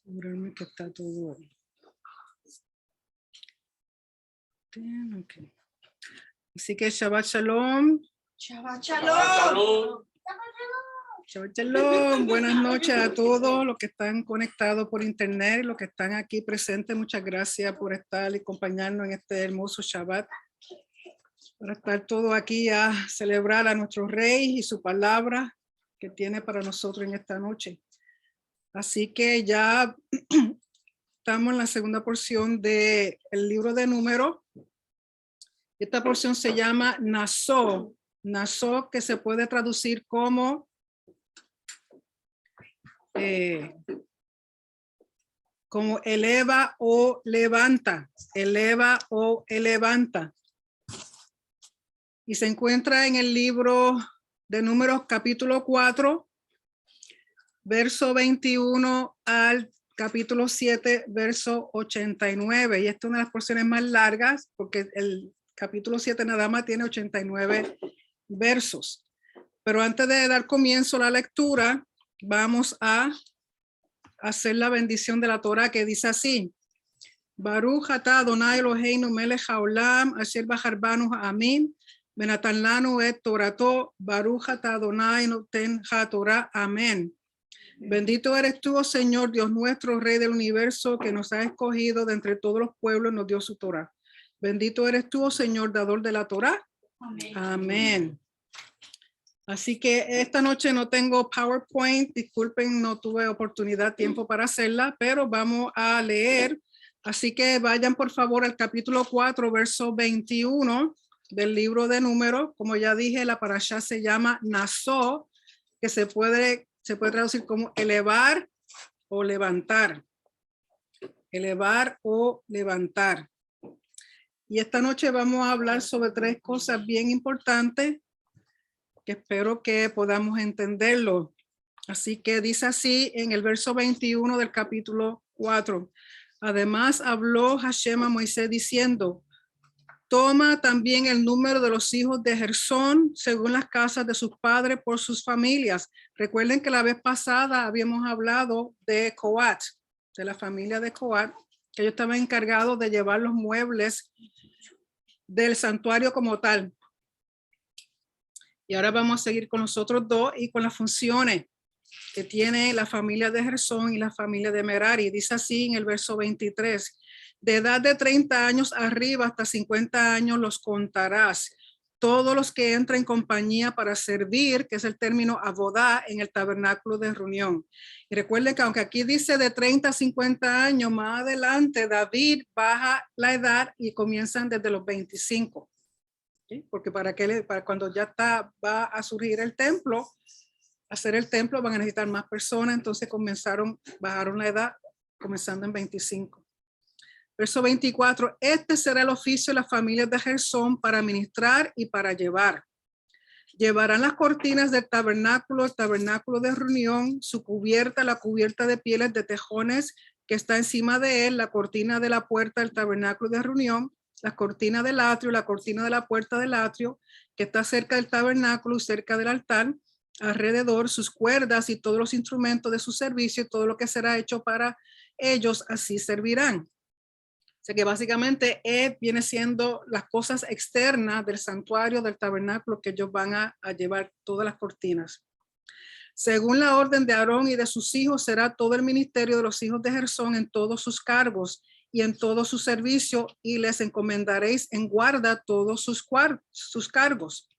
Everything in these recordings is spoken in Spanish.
Asegurarme que está todo. Bien, okay. Así que Shabbat Shalom. Shabbat Shalom. Shabbat Shalom. Buenas noches a todos los que están conectados por internet, los que están aquí presentes. Muchas gracias por estar y acompañarnos en este hermoso Shabbat. Para estar todos aquí a celebrar a nuestro Rey y su palabra que tiene para nosotros en esta noche. Así que ya estamos en la segunda porción del libro de Números. Esta porción se llama Nasó. Nasó, que se puede traducir como eleva o levanta. Eleva o levanta. Y se encuentra en el libro de Números capítulo 4, verso 21 al capítulo 7, verso 89. Y esta es una de las porciones más largas porque el capítulo 7 nada más tiene 89 versos. Pero antes de dar comienzo a la lectura, vamos a hacer la bendición de la Torah, que dice así: Baruch atah Adonai Eloheinu melech haolam asher bachar banu ha'amim venatan lanu et torato Baruch atah Adonai noten haTorah. Amén. Bendito eres tú, oh Señor, Dios nuestro, Rey del universo, que nos ha escogido de entre todos los pueblos y nos dio su Torah. Bendito eres tú, oh Señor, dador de la Torah. Amén. Amén. Así que esta noche no tengo PowerPoint, disculpen, no tuve oportunidad, tiempo para hacerla, pero vamos a leer. Así que vayan por favor al capítulo 4, verso 21 del libro de Números. Como ya dije, la parashá se llama Nasó, que se puede traducir como elevar o levantar. Elevar o levantar. Y esta noche vamos a hablar sobre tres cosas bien importantes que espero que podamos entenderlo. Así que dice así en el verso 21 del capítulo 4. Además habló Hashem a Moisés diciendo: toma también el número de los hijos de Gersón según las casas de sus padres por sus familias. Recuerden que la vez pasada habíamos hablado de Coat, de la familia de Coat, que ellos estaban encargados de llevar los muebles del santuario como tal. Y ahora vamos a seguir con los otros dos y con las funciones que tiene la familia de Gersón y la familia de Merari. Dice así en el verso 23. De edad de 30 años arriba hasta 50 años los contarás. Todos los que entran en compañía para servir, que es el término abodá, en el tabernáculo de reunión. Y recuerden que aunque aquí dice de 30 a 50 años, más adelante David baja la edad y comienzan desde los 25. ¿Sí? Porque para cuando ya va a surgir el templo, hacer el templo van a necesitar más personas, entonces bajaron la edad comenzando en 25. Verso 24, este será el oficio de las familias de Gersón para ministrar y para llevar. Llevarán las cortinas del tabernáculo, el tabernáculo de reunión, su cubierta, la cubierta de pieles de tejones que está encima de él, la cortina de la puerta del tabernáculo de reunión, la cortina del atrio, la cortina de la puerta del atrio, que está cerca del tabernáculo y cerca del altar, alrededor, sus cuerdas y todos los instrumentos de su servicio, todo lo que será hecho para ellos, así servirán. O sea que básicamente viene siendo las cosas externas del santuario, del tabernáculo, que ellos van a llevar todas las cortinas. Según la orden de Aarón y de sus hijos, será todo el ministerio de los hijos de Gersón en todos sus cargos y en todo su servicio, y les encomendaréis en guarda todos sus cargos.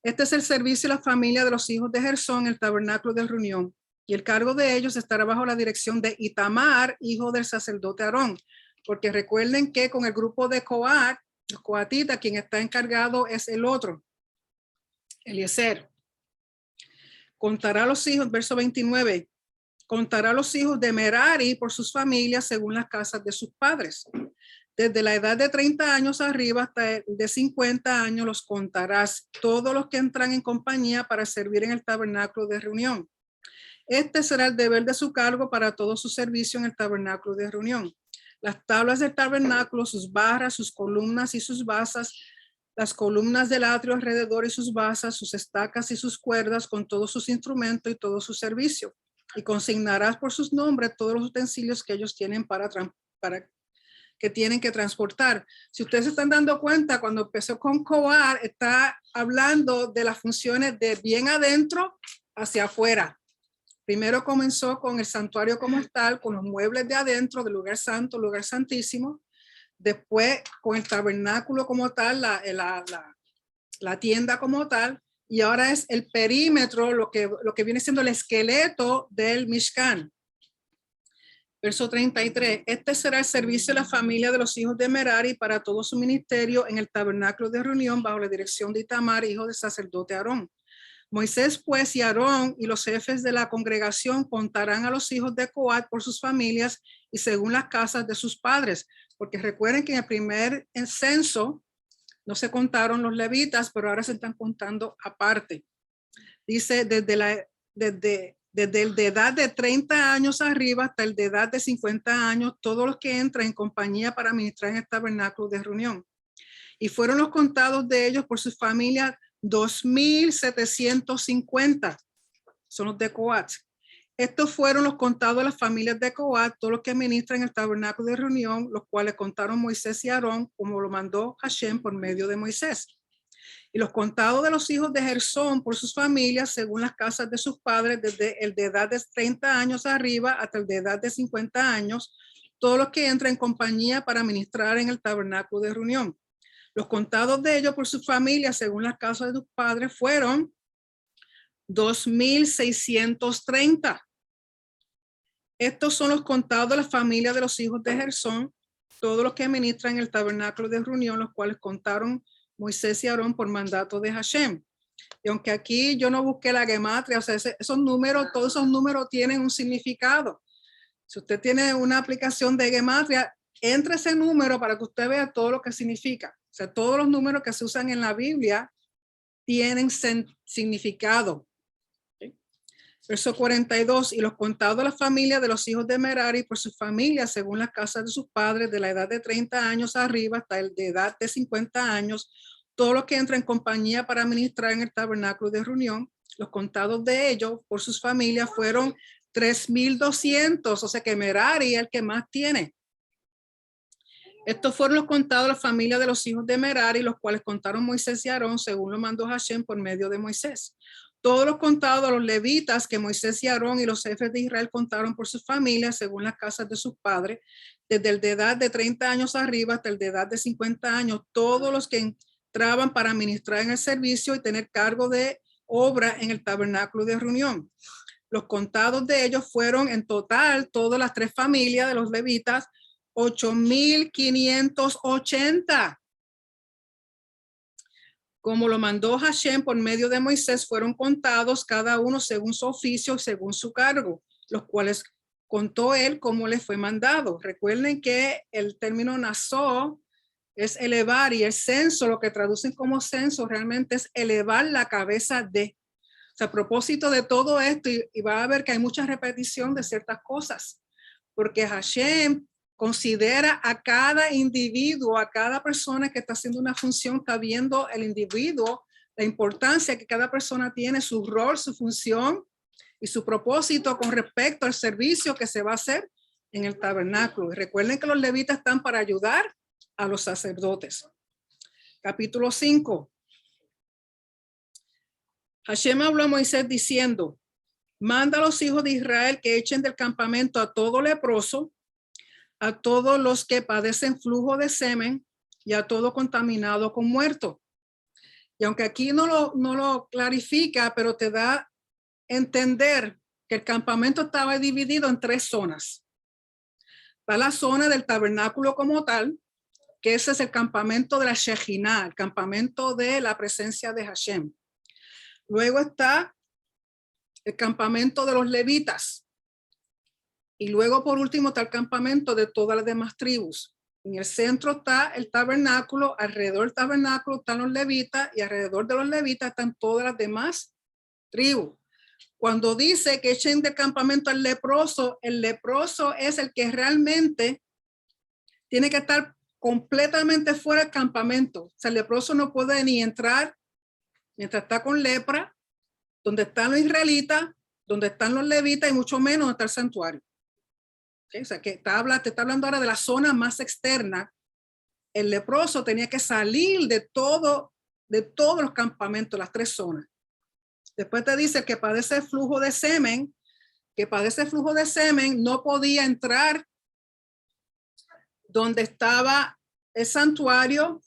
Este es el servicio de la familia de los hijos de Gersón, el tabernáculo de reunión, y el cargo de ellos estará bajo la dirección de Itamar, hijo del sacerdote Aarón, porque recuerden que con el grupo de Coat, los coatitas, quien está encargado es el otro, Eliezer. Contará a los hijos, verso 29, contará a los hijos de Merari por sus familias según las casas de sus padres. Desde la edad de 30 años arriba hasta el de 50 años los contarás, todos los que entran en compañía para servir en el tabernáculo de reunión. Este será el deber de su cargo para todo su servicio en el tabernáculo de reunión. Las tablas del tabernáculo, sus barras, sus columnas y sus basas, las columnas del atrio alrededor y sus basas, sus estacas y sus cuerdas, con todos sus instrumentos y todo su servicio. Y consignarás por sus nombres todos los utensilios que ellos tienen para que tienen que transportar. Si ustedes se están dando cuenta, cuando empezó con Coat, está hablando de las funciones de bien adentro hacia afuera. Primero comenzó con el santuario como tal, con los muebles de adentro del lugar santo, lugar santísimo. Después con el tabernáculo como tal, la tienda como tal. Y ahora es el perímetro, lo que viene siendo el esqueleto del Mishkan. Verso 33, este será el servicio de la familia de los hijos de Merari para todo su ministerio en el tabernáculo de reunión bajo la dirección de Itamar, hijo del sacerdote Aarón. Moisés pues y Aarón y los jefes de la congregación contarán a los hijos de Coat por sus familias y según las casas de sus padres, porque recuerden que en el primer censo no se contaron los levitas, pero ahora se están contando aparte. Dice desde el de edad de 30 años arriba hasta el de edad de 50 años, todos los que entran en compañía para ministrar en el tabernáculo de reunión. Y fueron los contados de ellos por sus familias 2,750. Son los de Coat. Estos fueron los contados de las familias de Coat, todos los que ministran en el tabernáculo de reunión, los cuales contaron Moisés y Aarón, como lo mandó Hashem por medio de Moisés. Y los contados de los hijos de Gersón por sus familias, según las casas de sus padres, desde el de edad de 30 años arriba hasta el de edad de 50 años, todos los que entran en compañía para ministrar en el tabernáculo de reunión. Los contados de ellos por sus familias, según las casas de sus padres, fueron 2,630. Estos son los contados de la familia de los hijos de Gersón, todos los que ministran en el tabernáculo de reunión, los cuales contaron Moisés y Aarón por mandato de Hashem. Y aunque aquí yo no busqué la gematria, o sea, esos números, todos esos números tienen un significado. Si usted tiene una aplicación de gematria, entre ese número para que usted vea todo lo que significa. O sea, todos los números que se usan en la Biblia tienen significado. ¿Sí? Verso 42, y los contados de la familia de los hijos de Merari por sus familias, según las casas de sus padres, de la edad de 30 años arriba hasta el de edad de 50 años, todos los que entran en compañía para ministrar en el tabernáculo de reunión, los contados de ellos por sus familias fueron 3,200, o sea que Merari es el que más tiene. Estos fueron los contados de la familia de los hijos de Merari, los cuales contaron Moisés y Aarón, según lo mandó Hashem por medio de Moisés. Todos los contados de los levitas que Moisés y Aarón y los jefes de Israel contaron por sus familias, según las casas de sus padres, desde el de edad de 30 años arriba hasta el de edad de 50 años, todos los que entraban para ministrar en el servicio y tener cargo de obra en el tabernáculo de reunión. Los contados de ellos fueron en total, todas las tres familias de los levitas, 8,580. Como lo mandó Hashem por medio de Moisés, fueron contados cada uno según su oficio, según su cargo, los cuales contó él como le fue mandado. Recuerden que el término nazó es elevar, y el censo, lo que traducen como censo, realmente es elevar la cabeza de. O sea, a propósito de todo esto, y va a ver que hay mucha repetición de ciertas cosas, porque Hashem considera a cada individuo, a cada persona que está haciendo una función, está viendo el individuo, la importancia que cada persona tiene, su rol, su función y su propósito con respecto al servicio que se va a hacer en el tabernáculo. Y recuerden que los levitas están para ayudar a los sacerdotes. Capítulo 5. Hashem habló a Moisés diciendo: manda a los hijos de Israel que echen del campamento a todo leproso, a todos los que padecen flujo de semen y a todo contaminado con muerto. Y aunque aquí no lo clarifica, pero te da a entender que el campamento estaba dividido en tres zonas. Está la zona del tabernáculo como tal, que ese es el campamento de la Shejinah, el campamento de la presencia de Hashem. Luego está el campamento de los levitas. Y luego, por último, está el campamento de todas las demás tribus. En el centro está el tabernáculo, alrededor del tabernáculo están los levitas y alrededor de los levitas están todas las demás tribus. Cuando dice que echen del campamento al leproso, el leproso es el que realmente tiene que estar completamente fuera del campamento. O sea, el leproso no puede ni entrar mientras está con lepra, donde están los israelitas, donde están los levitas y mucho menos donde está el santuario. ¿Okay? O sea, que te está hablando ahora de la zona más externa. El leproso tenía que salir de todos los campamentos, las 3 zonas. Después te dice que padece flujo de semen, no podía entrar donde estaba el santuario,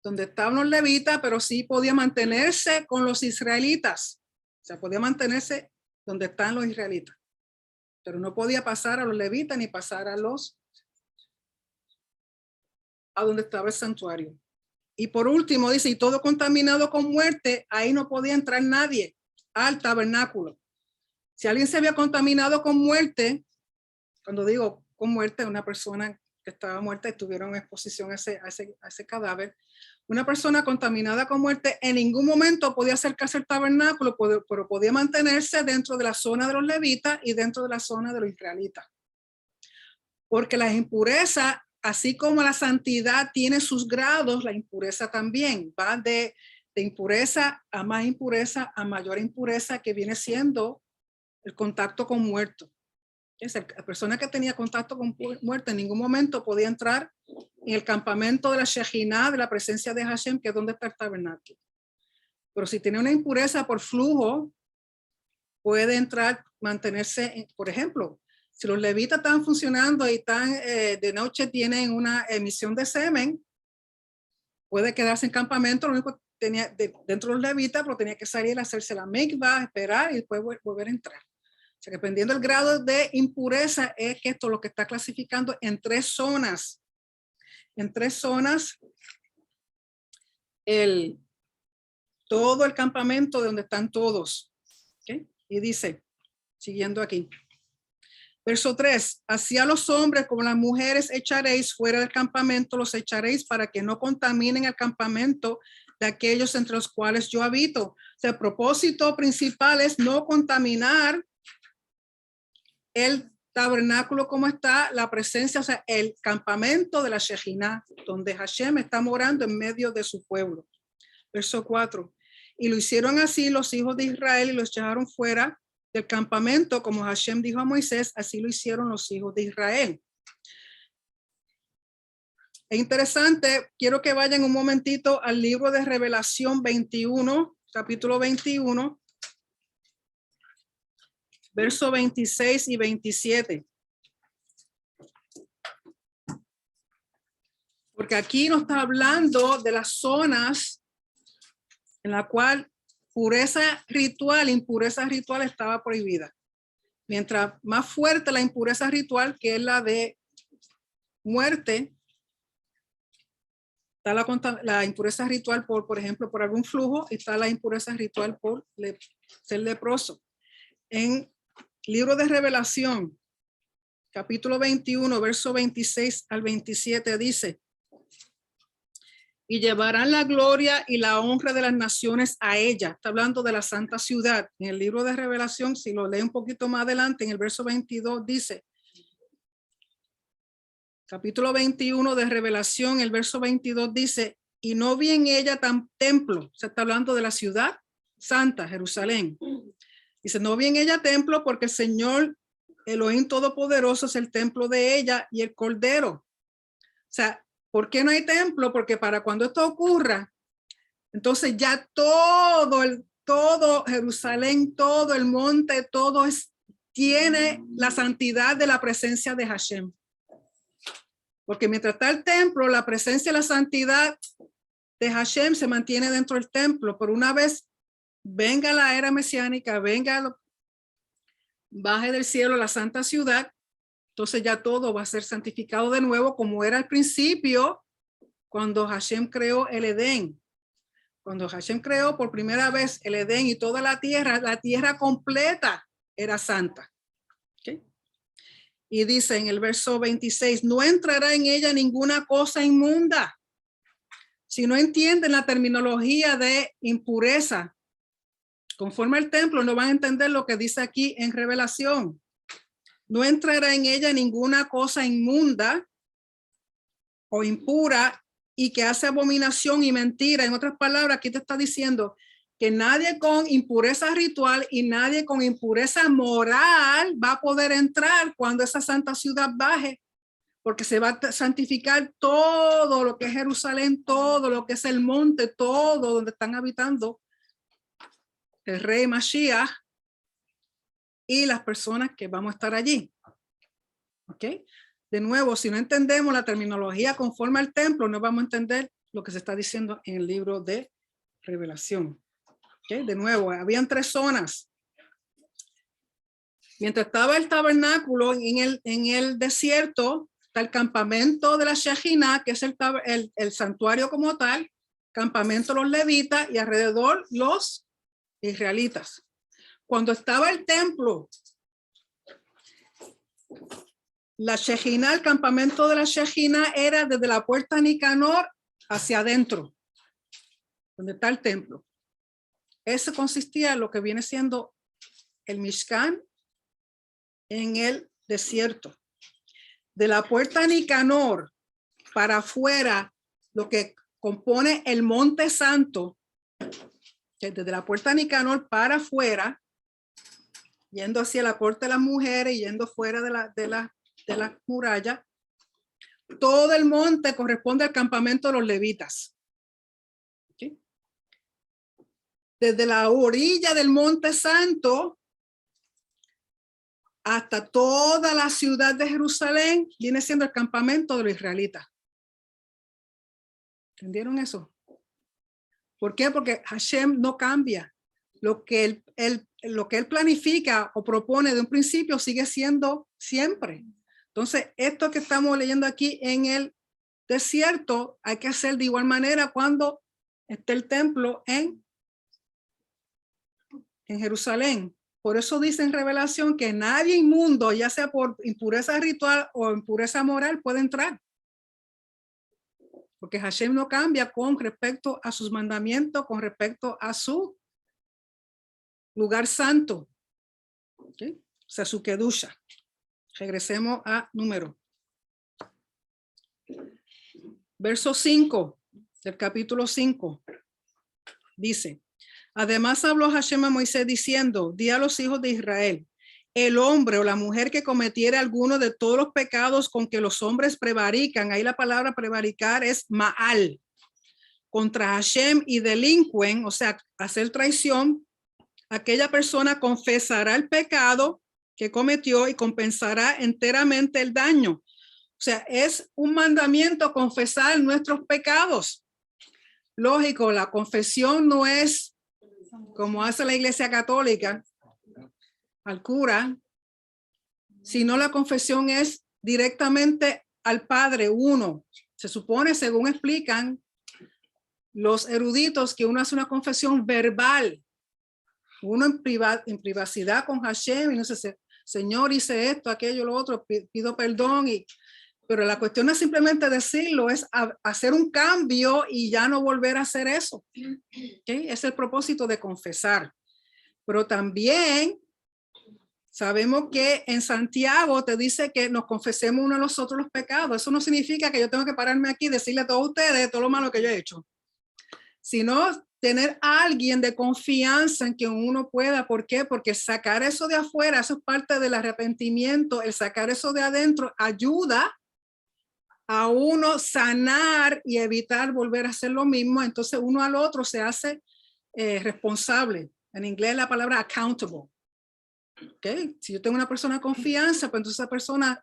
donde estaban los levitas, pero sí podía mantenerse con los israelitas. O sea, podía mantenerse donde están los israelitas, pero no podía pasar a los levitas ni pasar a donde estaba el santuario. Y por último dice, y todo contaminado con muerte, ahí no podía entrar nadie al tabernáculo. Si alguien se había contaminado con muerte, cuando digo con muerte, una persona que estaba muerta y tuvieron exposición a ese cadáver, una persona contaminada con muerte en ningún momento podía acercarse al tabernáculo, pero podía mantenerse dentro de la zona de los levitas y dentro de la zona de los israelitas. Porque las impurezas, así como la santidad tiene sus grados, la impureza también va de impureza a más impureza a mayor impureza, que viene siendo el contacto con muertos. La persona que tenía contacto con muerte en ningún momento podía entrar en el campamento de la Shejinah, de la presencia de Hashem, que es donde está el tabernáculo. Pero si tiene una impureza por flujo, puede entrar, mantenerse, por ejemplo, si los levitas están funcionando y están de noche tienen una emisión de semen, puede quedarse en campamento, lo único que tenía dentro de los levitas, pero tenía que salir a hacerse la mikvah, esperar y después volver a entrar. O sea, que dependiendo del grado de impureza, es que esto lo que está clasificando en 3 zonas. En 3 zonas, todo el campamento de donde están todos. ¿Okay? Y dice, siguiendo aquí. Verso 3, así a los hombres como las mujeres echaréis fuera del campamento, los echaréis para que no contaminen el campamento de aquellos entre los cuales yo habito. O sea, el propósito principal es no contaminar el tabernáculo como está, la presencia, o sea, el campamento de la Shejinah, donde Hashem está morando en medio de su pueblo. Verso 4, y lo hicieron así los hijos de Israel y los echaron fuera del campamento, como Hashem dijo a Moisés, así lo hicieron los hijos de Israel. Es interesante, quiero que vayan un momentito al libro de Revelación 21, capítulo 21, verso 26 y 27. Porque aquí nos está hablando de las zonas en la cual impureza ritual estaba prohibida. Mientras más fuerte la impureza ritual, que es la de muerte, está la impureza ritual por ejemplo, por algún flujo, está la impureza ritual por ser leproso. En libro de Revelación, capítulo 21, verso 26 al 27 dice, y llevarán la gloria y la honra de las naciones a ella. Está hablando de la santa ciudad. En el libro de Revelación, si lo lee un poquito más adelante, en el verso 22 dice, capítulo 21 de Revelación, el verso 22 dice, y no vi en ella tan templo. Se está hablando de la ciudad santa, Jerusalén. Dice, no vi en ella templo porque el Señor Elohim Todopoderoso es el templo de ella y el Cordero. O sea, ¿por qué no hay templo? Porque para cuando esto ocurra, entonces ya todo Jerusalén, todo el monte, tiene la santidad de la presencia de Hashem. Porque mientras está el templo, la presencia y la santidad de Hashem se mantiene dentro del templo. Pero una vez venga la era mesiánica, baje del cielo la santa ciudad, entonces ya todo va a ser santificado de nuevo como era al principio cuando Hashem creó el Edén. Cuando Hashem creó por primera vez el Edén y toda la tierra completa era santa. ¿Okay? Y dice en el verso 26, no entrará en ella ninguna cosa inmunda. Si no entienden la terminología de impureza, conforme al templo, no van a entender lo que dice aquí en Revelación. No entrará en ella ninguna cosa inmunda, o impura y que hace abominación y mentira. En otras palabras, aquí te está diciendo que nadie con impureza ritual y nadie con impureza moral va a poder entrar cuando esa santa ciudad baje, porque se va a santificar todo lo que es Jerusalén, todo lo que es el monte, todo donde están habitando el rey Mashiach y las personas que vamos a estar allí. ¿Ok? De nuevo, si no entendemos la terminología conforme al templo, no vamos a entender lo que se está diciendo en el libro de Revelación. ¿Ok? De nuevo, habían 3 zonas. Mientras estaba el tabernáculo en el desierto, está el campamento de la Shejina, que es el santuario como tal, campamento de los levitas y alrededor los israelitas. Cuando estaba el templo, la Shejina, el campamento de la Shejina era desde la puerta Nicanor hacia adentro, donde está el templo. Eso consistía en lo que viene siendo el Mishkan en el desierto. De la puerta Nicanor para afuera, lo que compone el Monte Santo, que desde la puerta Nicanor para afuera, yendo hacia la puerta de las mujeres, yendo fuera de la muralla, todo el monte corresponde al campamento de los levitas. ¿Okay? Desde la orilla del Monte Santo hasta toda la ciudad de Jerusalén viene siendo el campamento de los israelitas. ¿Entendieron eso? ¿Por qué? Porque Hashem no cambia. Lo que él planifica o propone de un principio sigue siendo siempre. Entonces, esto que estamos leyendo aquí en el desierto, hay que hacer de igual manera cuando esté el templo en Jerusalén. Por eso dice en Revelación que nadie inmundo, ya sea por impureza ritual o impureza moral, puede entrar. Porque Hashem no cambia con respecto a sus mandamientos, con respecto a su lugar santo. ¿Okay? O sea, su kedusha. Regresemos a número. Verso 5 del capítulo 5. Dice, además habló Hashem a Moisés diciendo, di a los hijos de Israel, el hombre o la mujer que cometiera alguno de todos los pecados con que los hombres prevarican, ahí la palabra prevaricar es ma'al, contra Hashem y delinquen, o sea, hacer traición, aquella persona confesará el pecado que cometió y compensará enteramente el daño. O sea, es un mandamiento confesar nuestros pecados. Lógico, la confesión no es como hace la Iglesia Católica al cura, sino la confesión es directamente al Padre, uno. Se supone, según explican los eruditos, que uno hace una confesión verbal, uno en privacidad con Hashem y no sé, Señor, hice esto, aquello, lo otro, pido perdón, pero la cuestión no es simplemente decirlo, es hacer un cambio y ya no volver a hacer eso. ¿Okay? Es el propósito de confesar. Pero también sabemos que en Santiago te dice que nos confesemos uno a los otros los pecados. Eso no significa que yo tengo que pararme aquí y decirle a todos ustedes todo lo malo que yo he hecho, sino tener a alguien de confianza en que uno pueda. ¿Por qué? Porque sacar eso de afuera, eso es parte del arrepentimiento. El sacar eso de adentro ayuda a uno sanar y evitar volver a hacer lo mismo. Entonces uno al otro se hace responsable. En inglés la palabra accountable. ¿Okay? Si yo tengo una persona de confianza, pues entonces esa persona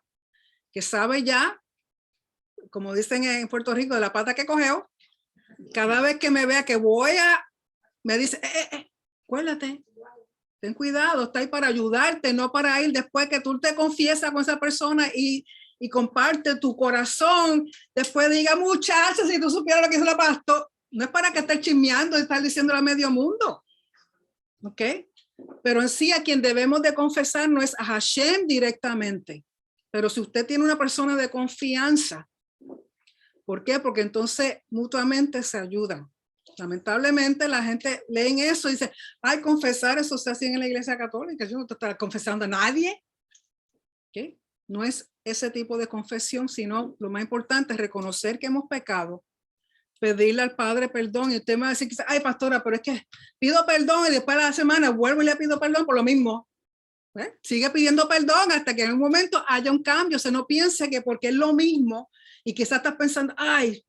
que sabe ya, como dicen en Puerto Rico, de la pata que cogió, cada vez que me vea que me dice, acuérdate, ten cuidado, está ahí para ayudarte, no para ir después que tú te confiesas con esa persona y comparte tu corazón, después diga, muchachos, si tú supieras lo que hizo la pastor, no es para que estés chismeando y estar diciéndole a medio mundo, ¿ok? Pero en sí a quien debemos de confesar no es a Hashem directamente, pero si usted tiene una persona de confianza, ¿por qué? Porque entonces mutuamente se ayudan. Lamentablemente la gente lee eso y dice, ay, confesar eso se hace en la Iglesia Católica, yo no te estoy confesando a nadie. ¿Okay? No es ese tipo de confesión, sino lo más importante es reconocer que hemos pecado, pedirle al Padre perdón. Y usted me va a decir, ay, pastora, pero es que pido perdón y después de la semana vuelvo y le pido perdón por lo mismo. Sigue pidiendo perdón hasta que en un momento haya un cambio. O sea, no piense que porque es lo mismo y quizás estás pensando, ay,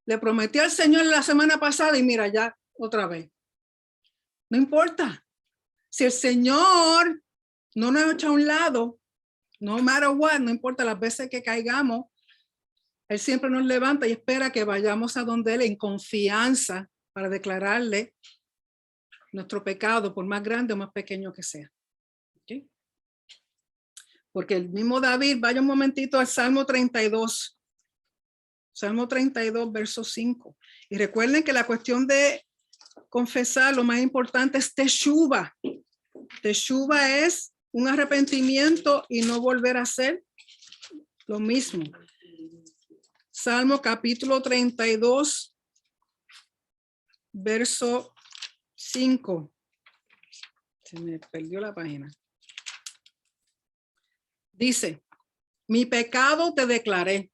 le prometí al Señor la semana pasada y mira, ya otra vez. No importa. Si el Señor no nos echa a un lado, no matter what, no importa las veces que caigamos, Él siempre nos levanta y espera que vayamos a donde Él en confianza para declararle nuestro pecado, por más grande o más pequeño que sea. ¿Okay? Porque el mismo David, vaya un momentito al Salmo 32. Salmo 32, verso 5. Y recuerden que la cuestión de confesar, lo más importante es teshuva. Teshuva es un arrepentimiento y no volver a hacer lo mismo. Salmo capítulo 32, verso 5. Se me perdió la página. Dice, mi pecado te declaré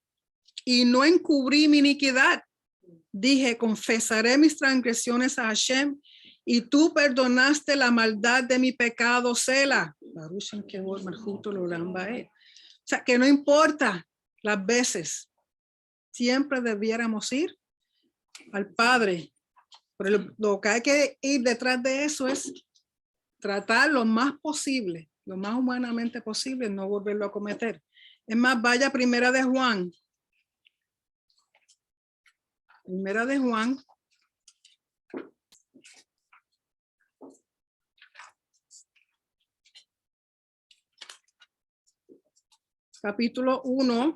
y no encubrí mi iniquidad. Dije, confesaré mis transgresiones a Hashem y tú perdonaste la maldad de mi pecado, Sela. O sea, que no importa las veces, siempre debiéramos ir al Padre. Pero lo que hay que ir detrás de eso es tratar lo más posible, lo más humanamente posible, no volverlo a cometer. Es más, vaya Primera de Juan. Primera de Juan. Capítulo 1.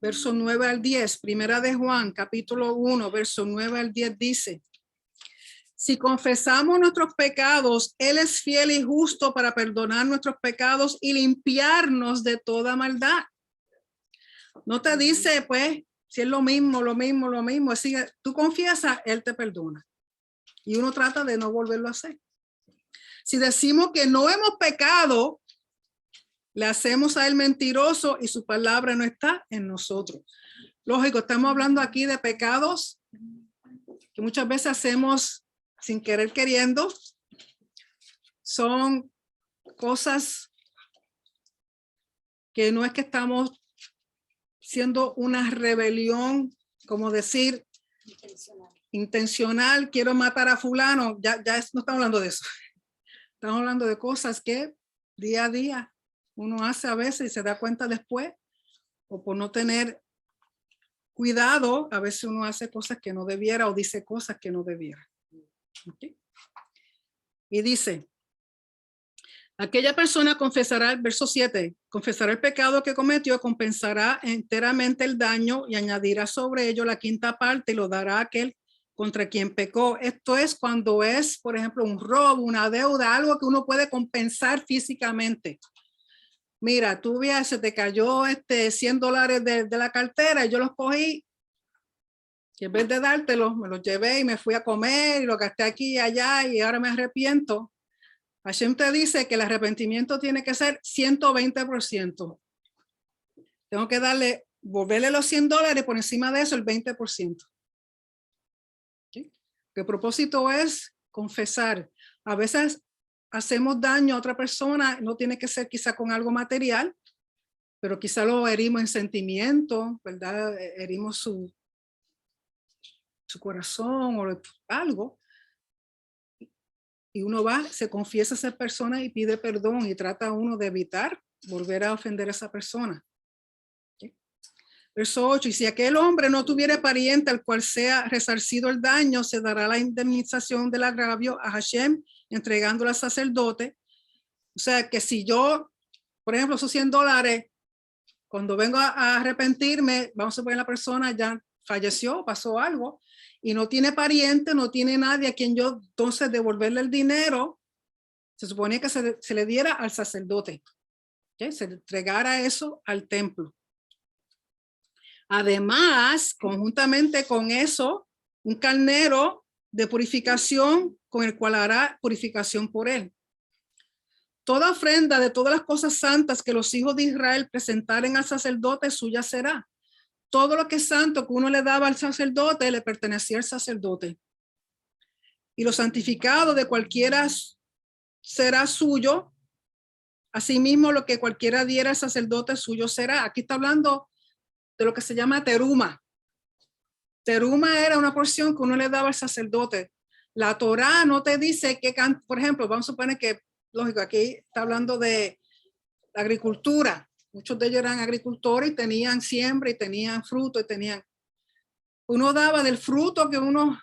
Verso 9 al 10. Primera de Juan, capítulo 1, verso 9 al 10 dice. Si confesamos nuestros pecados, Él es fiel y justo para perdonar nuestros pecados y limpiarnos de toda maldad. No te dice, pues, si es lo mismo. Así que tú confiesas, Él te perdona. Y uno trata de no volverlo a hacer. Si decimos que no hemos pecado, le hacemos a Él mentiroso y su palabra no está en nosotros. Lógico, estamos hablando aquí de pecados que muchas veces hacemos sin querer queriendo. Son cosas que no es que estamos siendo una rebelión, como decir, intencional, quiero matar a fulano. Ya no estamos hablando de eso. Estamos hablando de cosas que día a día uno hace a veces y se da cuenta después, o por no tener cuidado, a veces uno hace cosas que no debiera o dice cosas que no debiera. ¿Okay? Y dice, aquella persona confesará, el verso 7, confesará el pecado que cometió, compensará enteramente el daño y añadirá sobre ello la quinta parte y lo dará a aquel contra quien pecó. Esto es cuando es, por ejemplo, un robo, una deuda, algo que uno puede compensar físicamente. Mira, tú veas, se te cayó $100 de la cartera y yo los cogí y en vez de dártelos, me los llevé y me fui a comer y lo gasté aquí y allá y ahora me arrepiento. Hashem te dice que el arrepentimiento tiene que ser 120%. Tengo que volverle los $100 por encima de eso, el 20%. ¿Sí? El propósito es confesar. A veces hacemos daño a otra persona, no tiene que ser quizá con algo material, pero quizá lo herimos en sentimiento, ¿verdad? Herimos su corazón o algo. Y uno va, se confiesa a esa persona y pide perdón y trata uno de evitar volver a ofender a esa persona. ¿Sí? Verso 8, y si aquel hombre no tuviera pariente al cual sea resarcido el daño, se dará la indemnización del agravio a Hashem, entregándolo al sacerdote. O sea, que si yo, por ejemplo, esos $100, cuando vengo a arrepentirme, vamos a poner la persona ya falleció, pasó algo, y no tiene pariente, no tiene nadie a quien yo entonces devolverle el dinero, se suponía que se le diera al sacerdote, ¿okay? Se le entregara eso al templo. Además, conjuntamente con eso, un carnero de purificación con el cual hará purificación por él. Toda ofrenda de todas las cosas santas que los hijos de Israel presentaren al sacerdote, suya será. Todo lo que es santo que uno le daba al sacerdote le pertenecía al sacerdote. Y lo santificado de cualquiera será suyo. Asimismo, lo que cualquiera diera al sacerdote suyo será. Aquí está hablando de lo que se llama teruma. Teruma era una porción que uno le daba al sacerdote. La Torá no te dice que, por ejemplo, vamos a suponer que, lógico, aquí está hablando de agricultura. Muchos de ellos eran agricultores y tenían siembra y tenían fruto y tenían. Uno daba del fruto que uno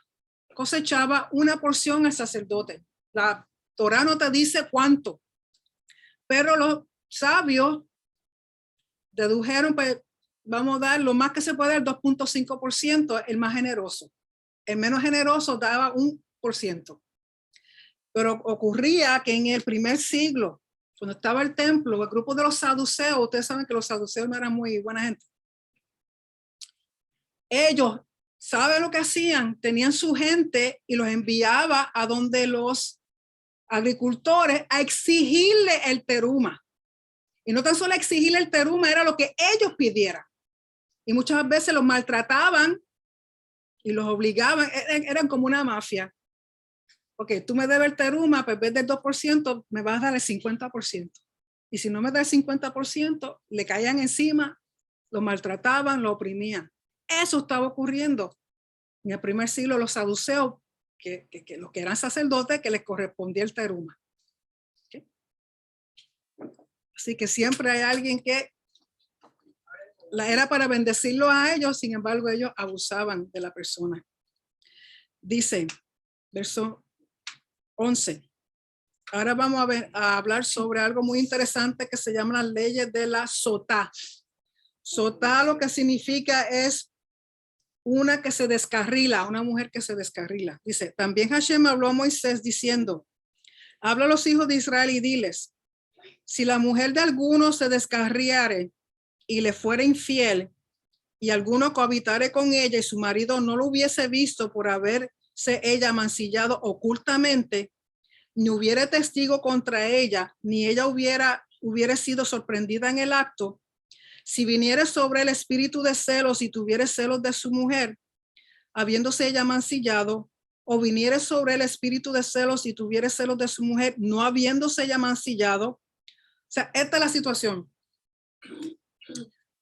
cosechaba una porción al sacerdote. La Torá no te dice cuánto, pero los sabios dedujeron, pues vamos a dar lo más que se puede, el 2.5%, el más generoso. El menos generoso daba 1%. Pero ocurría que en el primer siglo, cuando estaba el templo, el grupo de los saduceos, ustedes saben que los saduceos no eran muy buena gente. Ellos, ¿saben lo que hacían? Tenían su gente y los enviaba a donde los agricultores a exigirle el teruma. Y no tan solo exigirle el teruma, era lo que ellos pidieran. Y muchas veces los maltrataban y los obligaban, eran como una mafia. Ok, tú me debes el teruma, pues en vez del 2%, me vas a dar el 50%. Y si no me da el 50%, le caían encima, lo maltrataban, lo oprimían. Eso estaba ocurriendo en el primer siglo, los saduceos, que los que eran sacerdotes, que les correspondía el teruma. ¿Okay? Así que siempre hay alguien que era para bendecirlo a ellos, sin embargo ellos abusaban de la persona. Dice, verso 11. Ahora vamos a hablar sobre algo muy interesante que se llama las leyes de la sotá. Sotá lo que significa es una que se descarrila, una mujer que se descarrila. Dice, también Hashem habló a Moisés diciendo, habla a los hijos de Israel y diles, si la mujer de alguno se descarriare y le fuera infiel y alguno cohabitare con ella y su marido no lo hubiese visto por haberse ella mancillado ocultamente, ni hubiera testigo contra ella, ni ella hubiera sido sorprendida en el acto, si viniere sobre el espíritu de celos y tuviere celos de su mujer, habiéndose ella mancillado, o viniere sobre el espíritu de celos y tuviere celos de su mujer, no habiéndose ella mancillado. O sea, esta es la situación.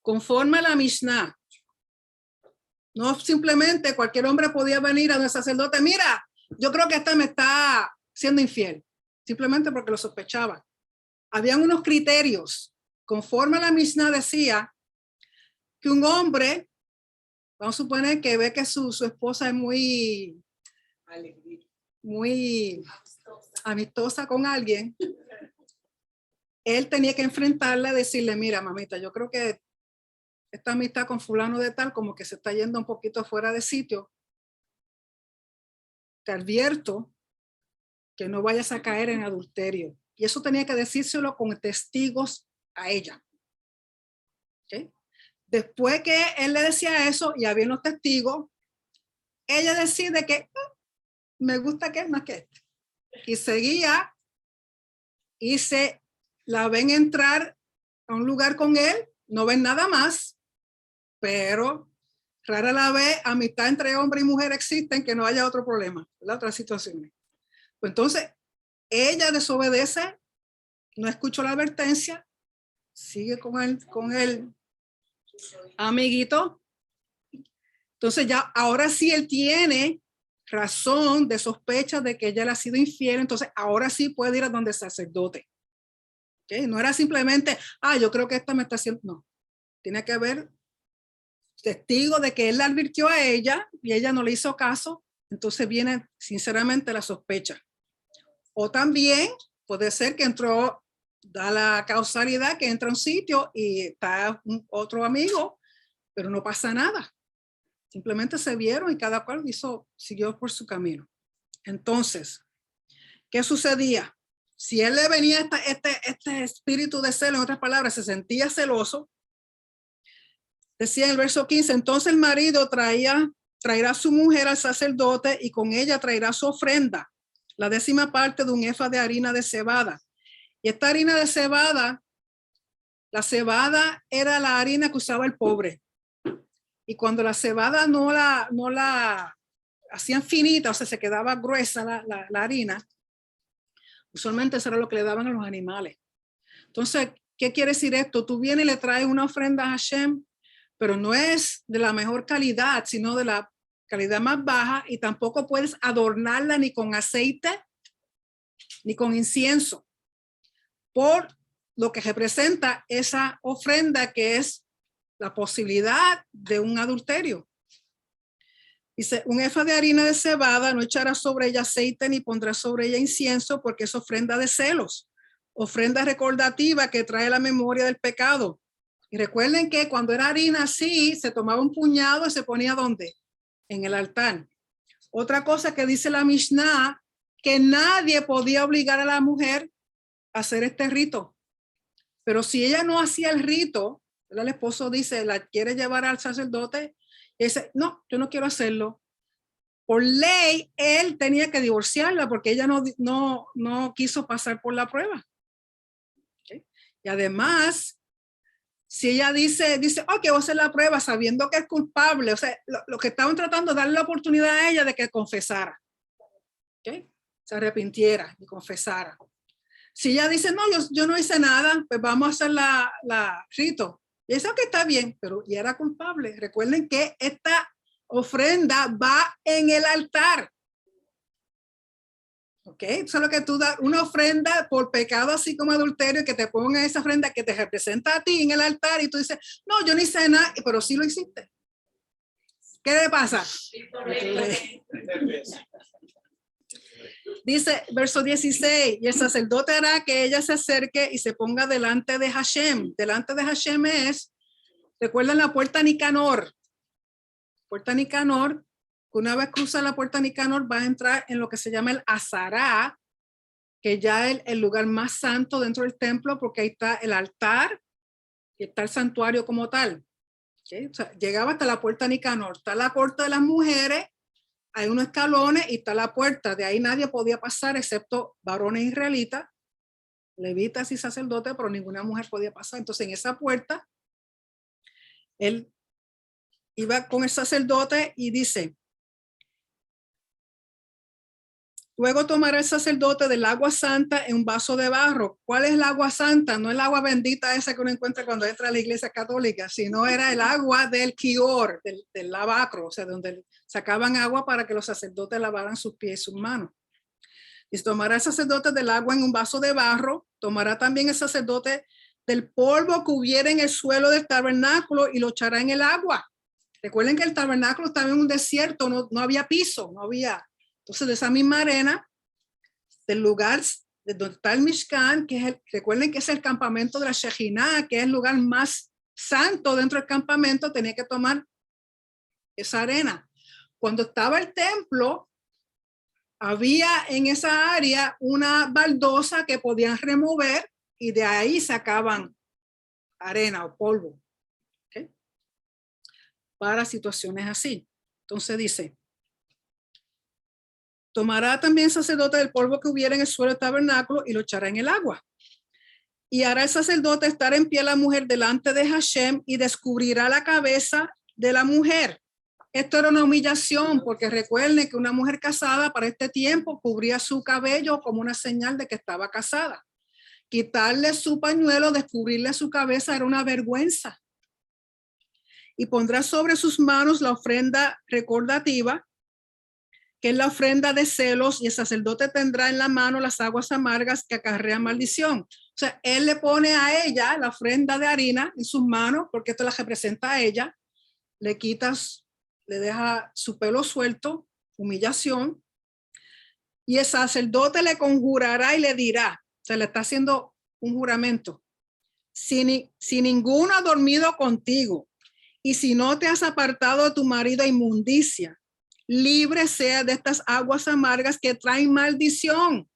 Conforme a la Mishnah, no simplemente cualquier hombre podía venir a un sacerdote, mira, yo creo que esta me está siendo infiel, simplemente porque lo sospechaba. Habían unos criterios. Conforme a la Mishnah decía que un hombre, vamos a suponer que ve que su esposa es muy amistosa con alguien, él tenía que enfrentarla y decirle, mira, mamita, yo creo que esta amistad con fulano de tal como que se está yendo un poquito fuera de sitio. Te advierto que no vayas a caer en adulterio. Y eso tenía que decírselo con testigos a ella. ¿Okay? Después que él le decía eso y había unos testigos, ella decide que me gusta que es más que este. Y seguía y se la ven entrar a un lugar con él, no ven nada más, pero rara la vez amistad entre hombre y mujer existen que no haya otro problema, la otra situación. Pues entonces ella desobedece, no escuchó la advertencia, sigue con el amiguito. Entonces ya ahora sí él tiene razón de sospecha de que ella le ha sido infiel, entonces ahora sí puede ir a donde el sacerdote. ¿Okay? No era simplemente, yo creo que esta me está haciendo, no. Tiene que haber testigo de que él la advirtió a ella y ella no le hizo caso, entonces viene sinceramente la sospecha. O también puede ser que entró, da la causalidad que entra a un sitio y está otro amigo, pero no pasa nada. Simplemente se vieron y cada cual siguió por su camino. Entonces, ¿qué sucedía? Si él le venía este espíritu de celo, en otras palabras, se sentía celoso, decía en el verso 15, entonces el marido traerá a su mujer al sacerdote y con ella traerá su ofrenda, la 10ª parte de un efa de harina de cebada, Y esta harina de cebada, la cebada era la harina que usaba el pobre. Y cuando la cebada no la hacían finita, o sea, se quedaba gruesa la harina, usualmente eso era lo que le daban a los animales. Entonces, ¿qué quiere decir esto? Tú vienes y le traes una ofrenda a Hashem, pero no es de la mejor calidad, sino de la calidad más baja, y tampoco puedes adornarla ni con aceite ni con incienso, por lo que representa esa ofrenda, que es la posibilidad de un adulterio. Dice, un efa de harina de cebada, no echará sobre ella aceite ni pondrá sobre ella incienso, porque es ofrenda de celos, ofrenda recordativa que trae la memoria del pecado. Y recuerden que cuando era harina así, se tomaba un puñado y se ponía ¿dónde? En el altar. Otra cosa que dice la Mishnah, que nadie podía obligar a la mujer a hacer este rito. Pero si ella no hacía el rito, el esposo dice, la quiere llevar al sacerdote, y dice, no, yo no quiero hacerlo. Por ley, él tenía que divorciarla porque ella no quiso pasar por la prueba. ¿Okay? Y además, si ella dice, ok, voy a hacer la prueba sabiendo que es culpable, o sea, lo que estaban tratando de darle la oportunidad a ella de que confesara. ¿Okay? Se arrepintiera y confesara. Si ella dice, no, yo no hice nada, pues vamos a hacer la rito. Y eso que está bien, pero ya era culpable. Recuerden que esta ofrenda va en el altar. ¿Ok? Eso es lo que tú das, una ofrenda por pecado, así como adulterio, que te pongan esa ofrenda que te representa a ti en el altar, y tú dices, no, yo no hice nada, pero sí lo hiciste. ¿Qué le pasa? Dice, verso 16, y el sacerdote hará que ella se acerque y se ponga delante de Hashem. Delante de Hashem es, recuerden la puerta Nicanor. Puerta Nicanor, una vez cruza la puerta Nicanor, vas a entrar en lo que se llama el Azará, que ya es el lugar más santo dentro del templo, porque ahí está el altar y está el santuario como tal. ¿Okay? O sea, llegaba hasta la puerta Nicanor. Está la puerta de las mujeres, hay unos escalones y está la puerta. De ahí nadie podía pasar excepto varones israelitas, levitas y sacerdotes, pero ninguna mujer podía pasar. Entonces en esa puerta, él iba con el sacerdote y dice, luego tomará el sacerdote del agua santa en un vaso de barro. ¿Cuál es el agua santa? No el agua bendita esa que uno encuentra cuando entra a la iglesia católica, sino era el agua del kior, del lavacro, o sea, donde sacaban agua para que los sacerdotes lavaran sus pies y sus manos. Y tomará el sacerdote del agua en un vaso de barro, tomará también el sacerdote del polvo que hubiera en el suelo del tabernáculo y lo echará en el agua. Recuerden que el tabernáculo estaba en un desierto, no había piso, no había. Entonces, de esa misma arena, del lugar de donde está el Mishkan, que es recuerden que es el campamento de la Shejinah, que es el lugar más santo dentro del campamento, tenía que tomar esa arena. Cuando estaba el templo, había en esa área una baldosa que podían remover y de ahí sacaban arena o polvo. ¿Okay? Para situaciones así. Entonces dice, tomará también sacerdote del polvo que hubiera en el suelo del tabernáculo y lo echará en el agua. Y hará el sacerdote estar en pie a la mujer delante de Hashem y descubrirá la cabeza de la mujer. Esto era una humillación, porque recuerden que una mujer casada para este tiempo cubría su cabello como una señal de que estaba casada. Quitarle su pañuelo, descubrirle su cabeza era una vergüenza. Y pondrá sobre sus manos la ofrenda recordativa, que es la ofrenda de celos, y el sacerdote tendrá en la mano las aguas amargas que acarrean maldición. O sea, él le pone a ella la ofrenda de harina en sus manos, porque esto la representa a ella, le quitas, le deja su pelo suelto, humillación, y el sacerdote le conjurará y le dirá, se le está haciendo un juramento, si ninguno ha dormido contigo, y si no te has apartado de tu marido a inmundicia, libre sea de estas aguas amargas que traen maldición.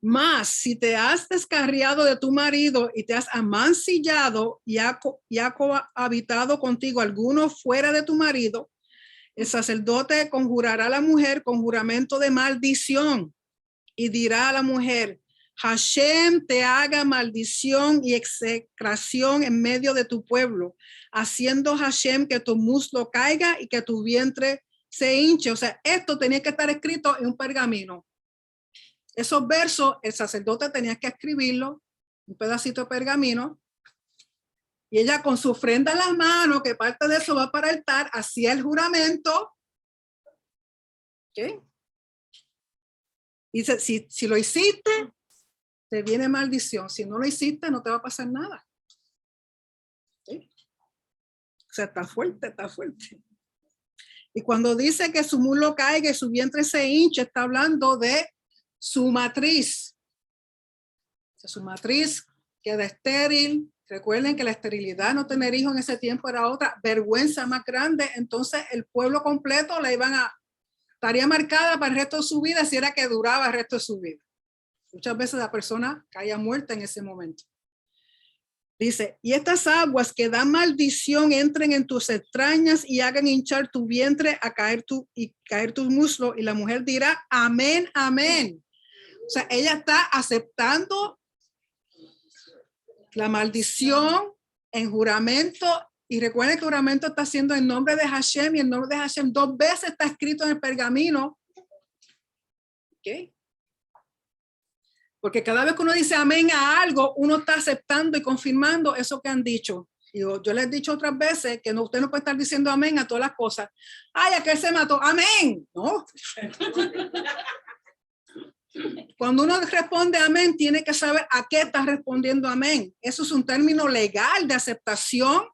Mas si te has descarriado de tu marido y te has amancillado y ha cohabitado contigo alguno fuera de tu marido, el sacerdote conjurará a la mujer con juramento de maldición y dirá a la mujer, Hashem te haga maldición y execración en medio de tu pueblo, haciendo Hashem que tu muslo caiga y que tu vientre se hinche. O sea, esto tenía que estar escrito en un pergamino. Esos versos, el sacerdote tenía que escribirlo, un pedacito de pergamino, y ella con su ofrenda en las manos, que parte de eso va para el altar, hacía el juramento. ¿Okay? Y dice, si lo hiciste, te viene maldición. Si no lo hiciste, no te va a pasar nada. ¿Okay? O sea, está fuerte, está fuerte. Y cuando dice que su muslo caiga y su vientre se hinche, está hablando de su matriz. O sea, su matriz queda estéril. Recuerden que la esterilidad, no tener hijos en ese tiempo, era otra vergüenza más grande. Entonces el pueblo completo la estaría marcada para el resto de su vida si era que duraba el resto de su vida. Muchas veces la persona caía muerta en ese momento. Dice, y estas aguas que dan maldición entren en tus entrañas y hagan hinchar tu vientre a caer tus muslos. Y la mujer dirá, amén, amén. O sea, ella está aceptando la maldición en juramento. Y recuerden que el juramento está haciendo en nombre de Hashem, y el nombre de Hashem 2 veces está escrito en el pergamino. ¿Ok? Porque cada vez que uno dice amén a algo, uno está aceptando y confirmando eso que han dicho. Y yo les he dicho otras veces que usted no puede estar diciendo amén a todas las cosas. Ay, aquel se mató. Amén. No. Cuando uno responde amén, tiene que saber a qué está respondiendo amén. Eso es un término legal de aceptación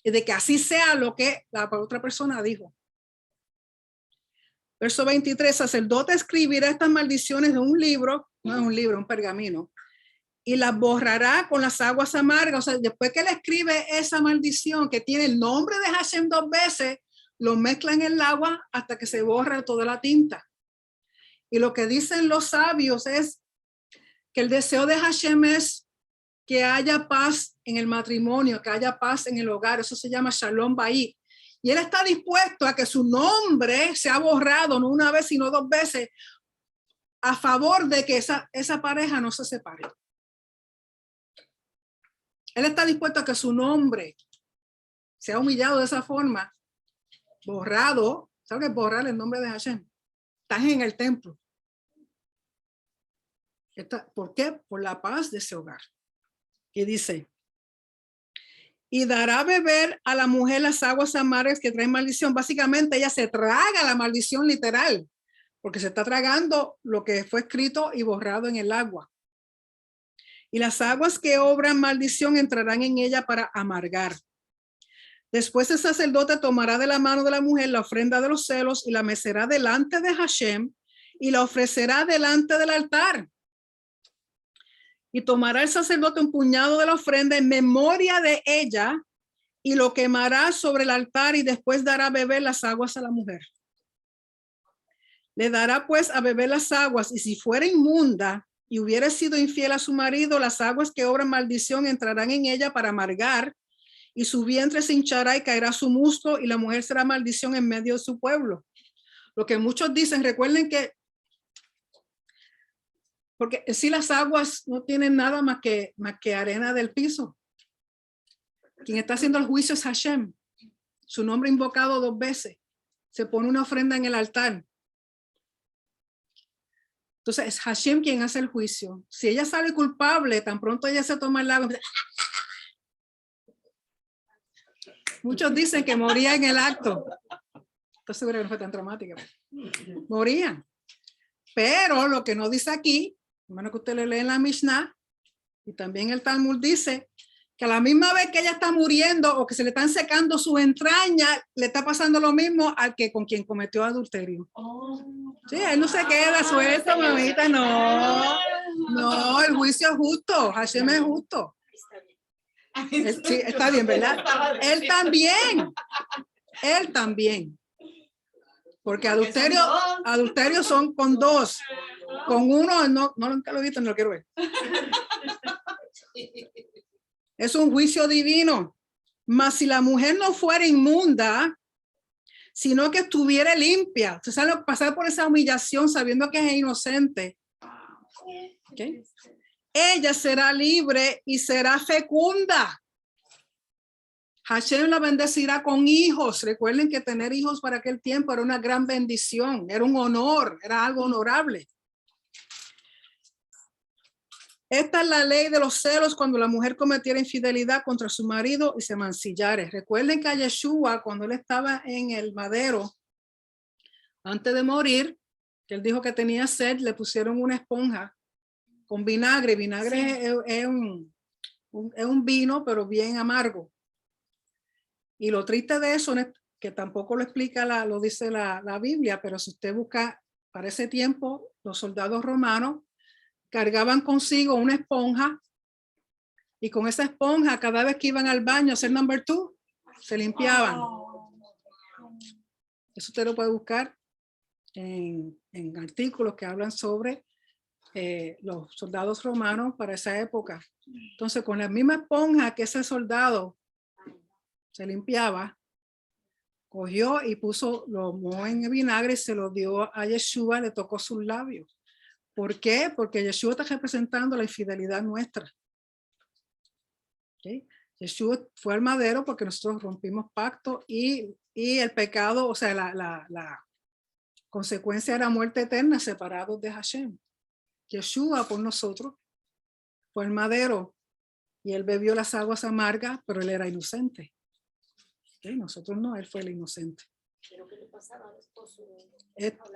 y de que así sea lo que la otra persona dijo. Verso 23, sacerdote escribirá estas maldiciones en un libro, no es un libro, un pergamino, y las borrará con las aguas amargas. O sea, después que le escribe esa maldición que tiene el nombre de Hashem 2 veces, lo mezcla en el agua hasta que se borra toda la tinta. Y lo que dicen los sabios es que el deseo de Hashem es que haya paz en el matrimonio, que haya paz en el hogar. Eso se llama Shalom Bayit. Y él está dispuesto a que su nombre sea borrado, no una vez, sino 2 veces, a favor de que esa pareja no se separe. Él está dispuesto a que su nombre sea humillado de esa forma, borrado. ¿Sabes qué es borrar el nombre de Hashem? Estás en el templo. ¿Por qué? Por la paz de ese hogar. Y dice, y dará a beber a la mujer las aguas amargas que traen maldición. Básicamente ella se traga la maldición literal, porque se está tragando lo que fue escrito y borrado en el agua. Y las aguas que obran maldición entrarán en ella para amargar. Después el sacerdote tomará de la mano de la mujer la ofrenda de los celos y la mecerá delante de Hashem y la ofrecerá delante del altar. Y tomará el sacerdote un puñado de la ofrenda en memoria de ella y lo quemará sobre el altar, y después dará a beber las aguas a la mujer. Le dará pues a beber las aguas, y si fuera inmunda y hubiera sido infiel a su marido, las aguas que obran maldición entrarán en ella para amargar, y su vientre se hinchará y caerá su muslo, y la mujer será maldición en medio de su pueblo. Lo que muchos dicen, recuerden que porque si las aguas no tienen nada más que arena del piso. Quien está haciendo el juicio es Hashem. Su nombre invocado 2 veces. Se pone una ofrenda en el altar. Entonces es Hashem quien hace el juicio. Si ella sale culpable, tan pronto ella se toma el agua. Muchos dicen que moría en el acto. Estoy segura que no fue tan traumática. Morían. Pero lo que no dice aquí, hermano, que usted le lee en la Mishnah, y también el Talmud dice que a la misma vez que ella está muriendo o que se le están secando sus entrañas, le está pasando lo mismo al que con quien cometió adulterio. Sí, él no se queda suelto, mamita, no. No, el juicio es justo, Hashem es justo. Sí, está bien, ¿verdad? Él también. Porque adulterio son con 2. Con 1 no nunca lo he visto, no lo quiero ver. Es un juicio divino. Mas si la mujer no fuera inmunda, sino que estuviera limpia, usted sabe pasar por esa humillación sabiendo que es inocente, ¿Okay? Ella será libre y será fecunda. Hashem la bendecirá con hijos. Recuerden que tener hijos para aquel tiempo era una gran bendición, era un honor, era algo honorable. Esta es la ley de los celos cuando la mujer cometiera infidelidad contra su marido y se mancillare. Recuerden que a Yeshua, cuando él estaba en el madero, antes de morir, que él dijo que tenía sed, le pusieron una esponja con vinagre. Vinagre es un vino, pero bien amargo. Y lo triste de eso, que tampoco lo explica, lo dice la Biblia, pero si usted busca para ese tiempo, los soldados romanos cargaban consigo una esponja y con esa esponja, cada vez que iban al baño a hacer number 2, se limpiaban. Eso usted lo puede buscar en artículos que hablan sobre los soldados romanos para esa época. Entonces, con la misma esponja que ese soldado se limpiaba, cogió y lo mojó en vinagre y se lo dio a Yeshua, le tocó sus labios. ¿Por qué? Porque Yeshua está representando la infidelidad nuestra. ¿Okay? Yeshua fue al madero porque nosotros rompimos pacto y el pecado, o sea, la consecuencia era muerte eterna separados de Hashem. Yeshua por nosotros fue al madero y él bebió las aguas amargas, pero él era inocente. ¿Okay? Nosotros no, él fue el inocente. ¿Pero qué le pasaba al esposo?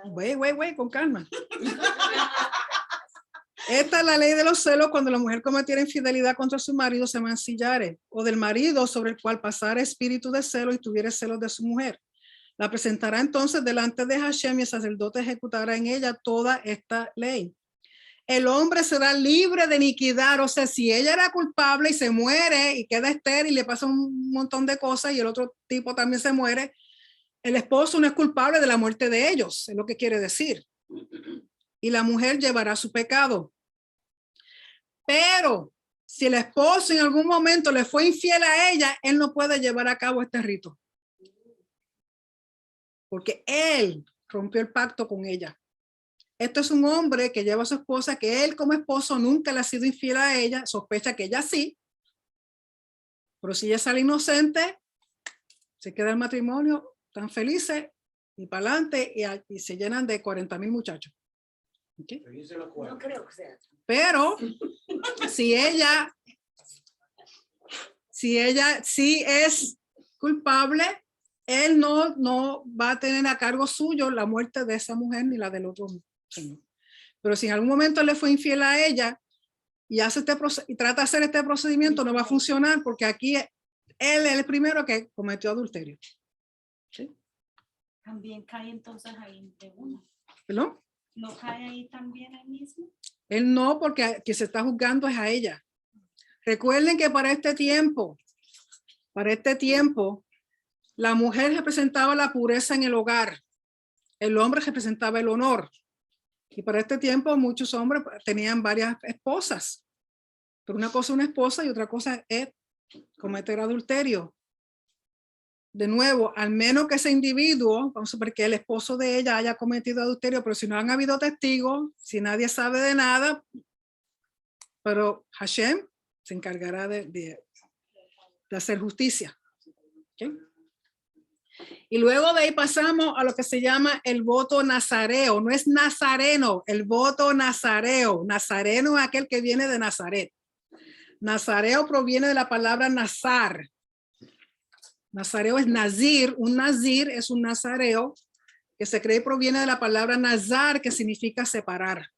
Güey, con calma. Esta es la ley de los celos cuando la mujer cometiera infidelidad contra su marido se mancillare, o del marido sobre el cual pasara espíritu de celo y tuviera celos de su mujer. La presentará entonces delante de Hashem y el sacerdote ejecutará en ella toda esta ley. El hombre será libre de iniquidad, o sea, si ella era culpable y se muere y queda estéril y le pasa un montón de cosas y el otro tipo también se muere, el esposo no es culpable de la muerte de ellos, es lo que quiere decir. Y la mujer llevará su pecado. Pero si el esposo en algún momento le fue infiel a ella, él no puede llevar a cabo este rito. Porque él rompió el pacto con ella. Esto es un hombre que lleva a su esposa, que él como esposo nunca le ha sido infiel a ella, sospecha que ella sí. Pero si ella sale inocente, se queda el matrimonio tan felices y para adelante y se llenan de 40,000 muchachos. ¿Okay? No creo que sea. Pero si ella sí es culpable, él no va a tener a cargo suyo la muerte de esa mujer ni la del otro señor. Pero si en algún momento le fue infiel a ella y trata de hacer este procedimiento, no va a funcionar porque aquí él es el primero que cometió adulterio. ¿Sí? También cae entonces ahí de uno. ¿Perdón? ¿No cae ahí también ahí mismo? Él no, porque quien se está juzgando es a ella. Recuerden que para este tiempo, la mujer representaba la pureza en el hogar. El hombre representaba el honor. Y para este tiempo muchos hombres tenían varias esposas. Pero una cosa es una esposa y otra cosa es cometer adulterio. De nuevo, al menos que ese individuo, vamos a ver que el esposo de ella haya cometido adulterio, pero si no han habido testigos, si nadie sabe de nada, pero Hashem se encargará de hacer justicia. ¿Okay? Y luego de ahí pasamos a lo que se llama el voto nazareo. No es nazareno, el voto nazareo. Nazareno es aquel que viene de Nazaret. Nazareo proviene de la palabra nazar. Nazareo es nazir. Un nazir es un nazareo que se cree proviene de la palabra nazar, que significa separar.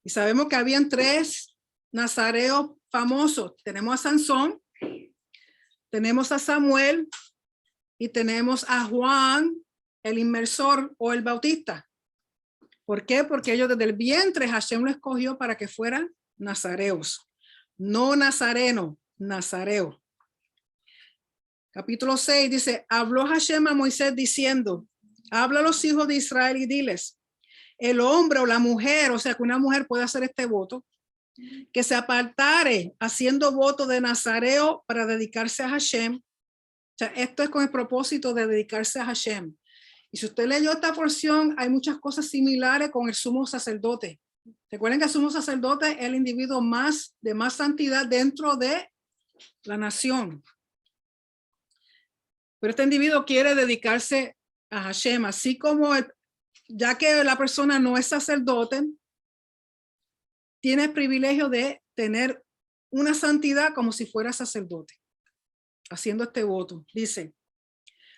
Y sabemos que habían 3 nazareos famosos. Tenemos a Sansón, tenemos a Samuel y tenemos a Juan, el inmersor o el bautista. ¿Por qué? Porque ellos desde el vientre Hashem lo escogió para que fueran nazareos. No nazareno, nazareo. Capítulo 6 dice, habló Hashem a Moisés diciendo, habla a los hijos de Israel y diles, el hombre o la mujer, o sea que una mujer puede hacer este voto, que se apartare haciendo voto de nazareo para dedicarse a Hashem. O sea, esto es con el propósito de dedicarse a Hashem. Y si usted leyó esta porción, hay muchas cosas similares con el sumo sacerdote. Recuerden que el sumo sacerdote es el individuo de más santidad dentro de la nación. Pero este individuo quiere dedicarse a Hashem, así como ya que la persona no es sacerdote, tiene el privilegio de tener una santidad como si fuera sacerdote, haciendo este voto. Dice,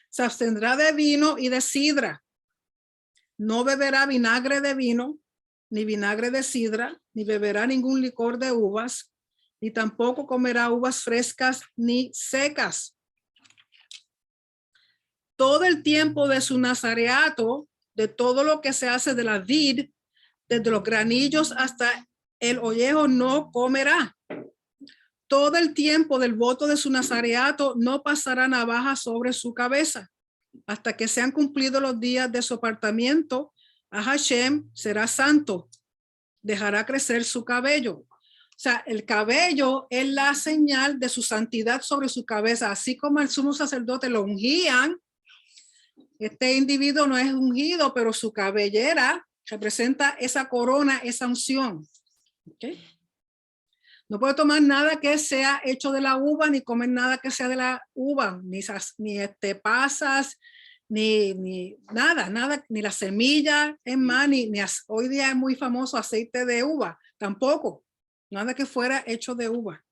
se abstendrá de vino y de sidra, no beberá vinagre de vino, ni vinagre de sidra, ni beberá ningún licor de uvas, ni tampoco comerá uvas frescas ni secas. Todo el tiempo de su nazareato, de todo lo que se hace de la vid, desde los granillos hasta el ollejo, no comerá. Todo el tiempo del voto de su nazareato no pasará navaja sobre su cabeza. Hasta que sean cumplidos los días de su apartamiento, a Hashem será santo. Dejará crecer su cabello. O sea, el cabello es la señal de su santidad sobre su cabeza. Así como el sumo sacerdote lo ungían, este individuo no es ungido, pero su cabellera representa esa corona, esa unción. ¿Okay? No puede tomar nada que sea hecho de la uva, ni comer nada que sea de la uva, ni pasas, ni nada, ni la semilla, es más, ni hoy día es muy famoso aceite de uva, tampoco, nada que fuera hecho de uva.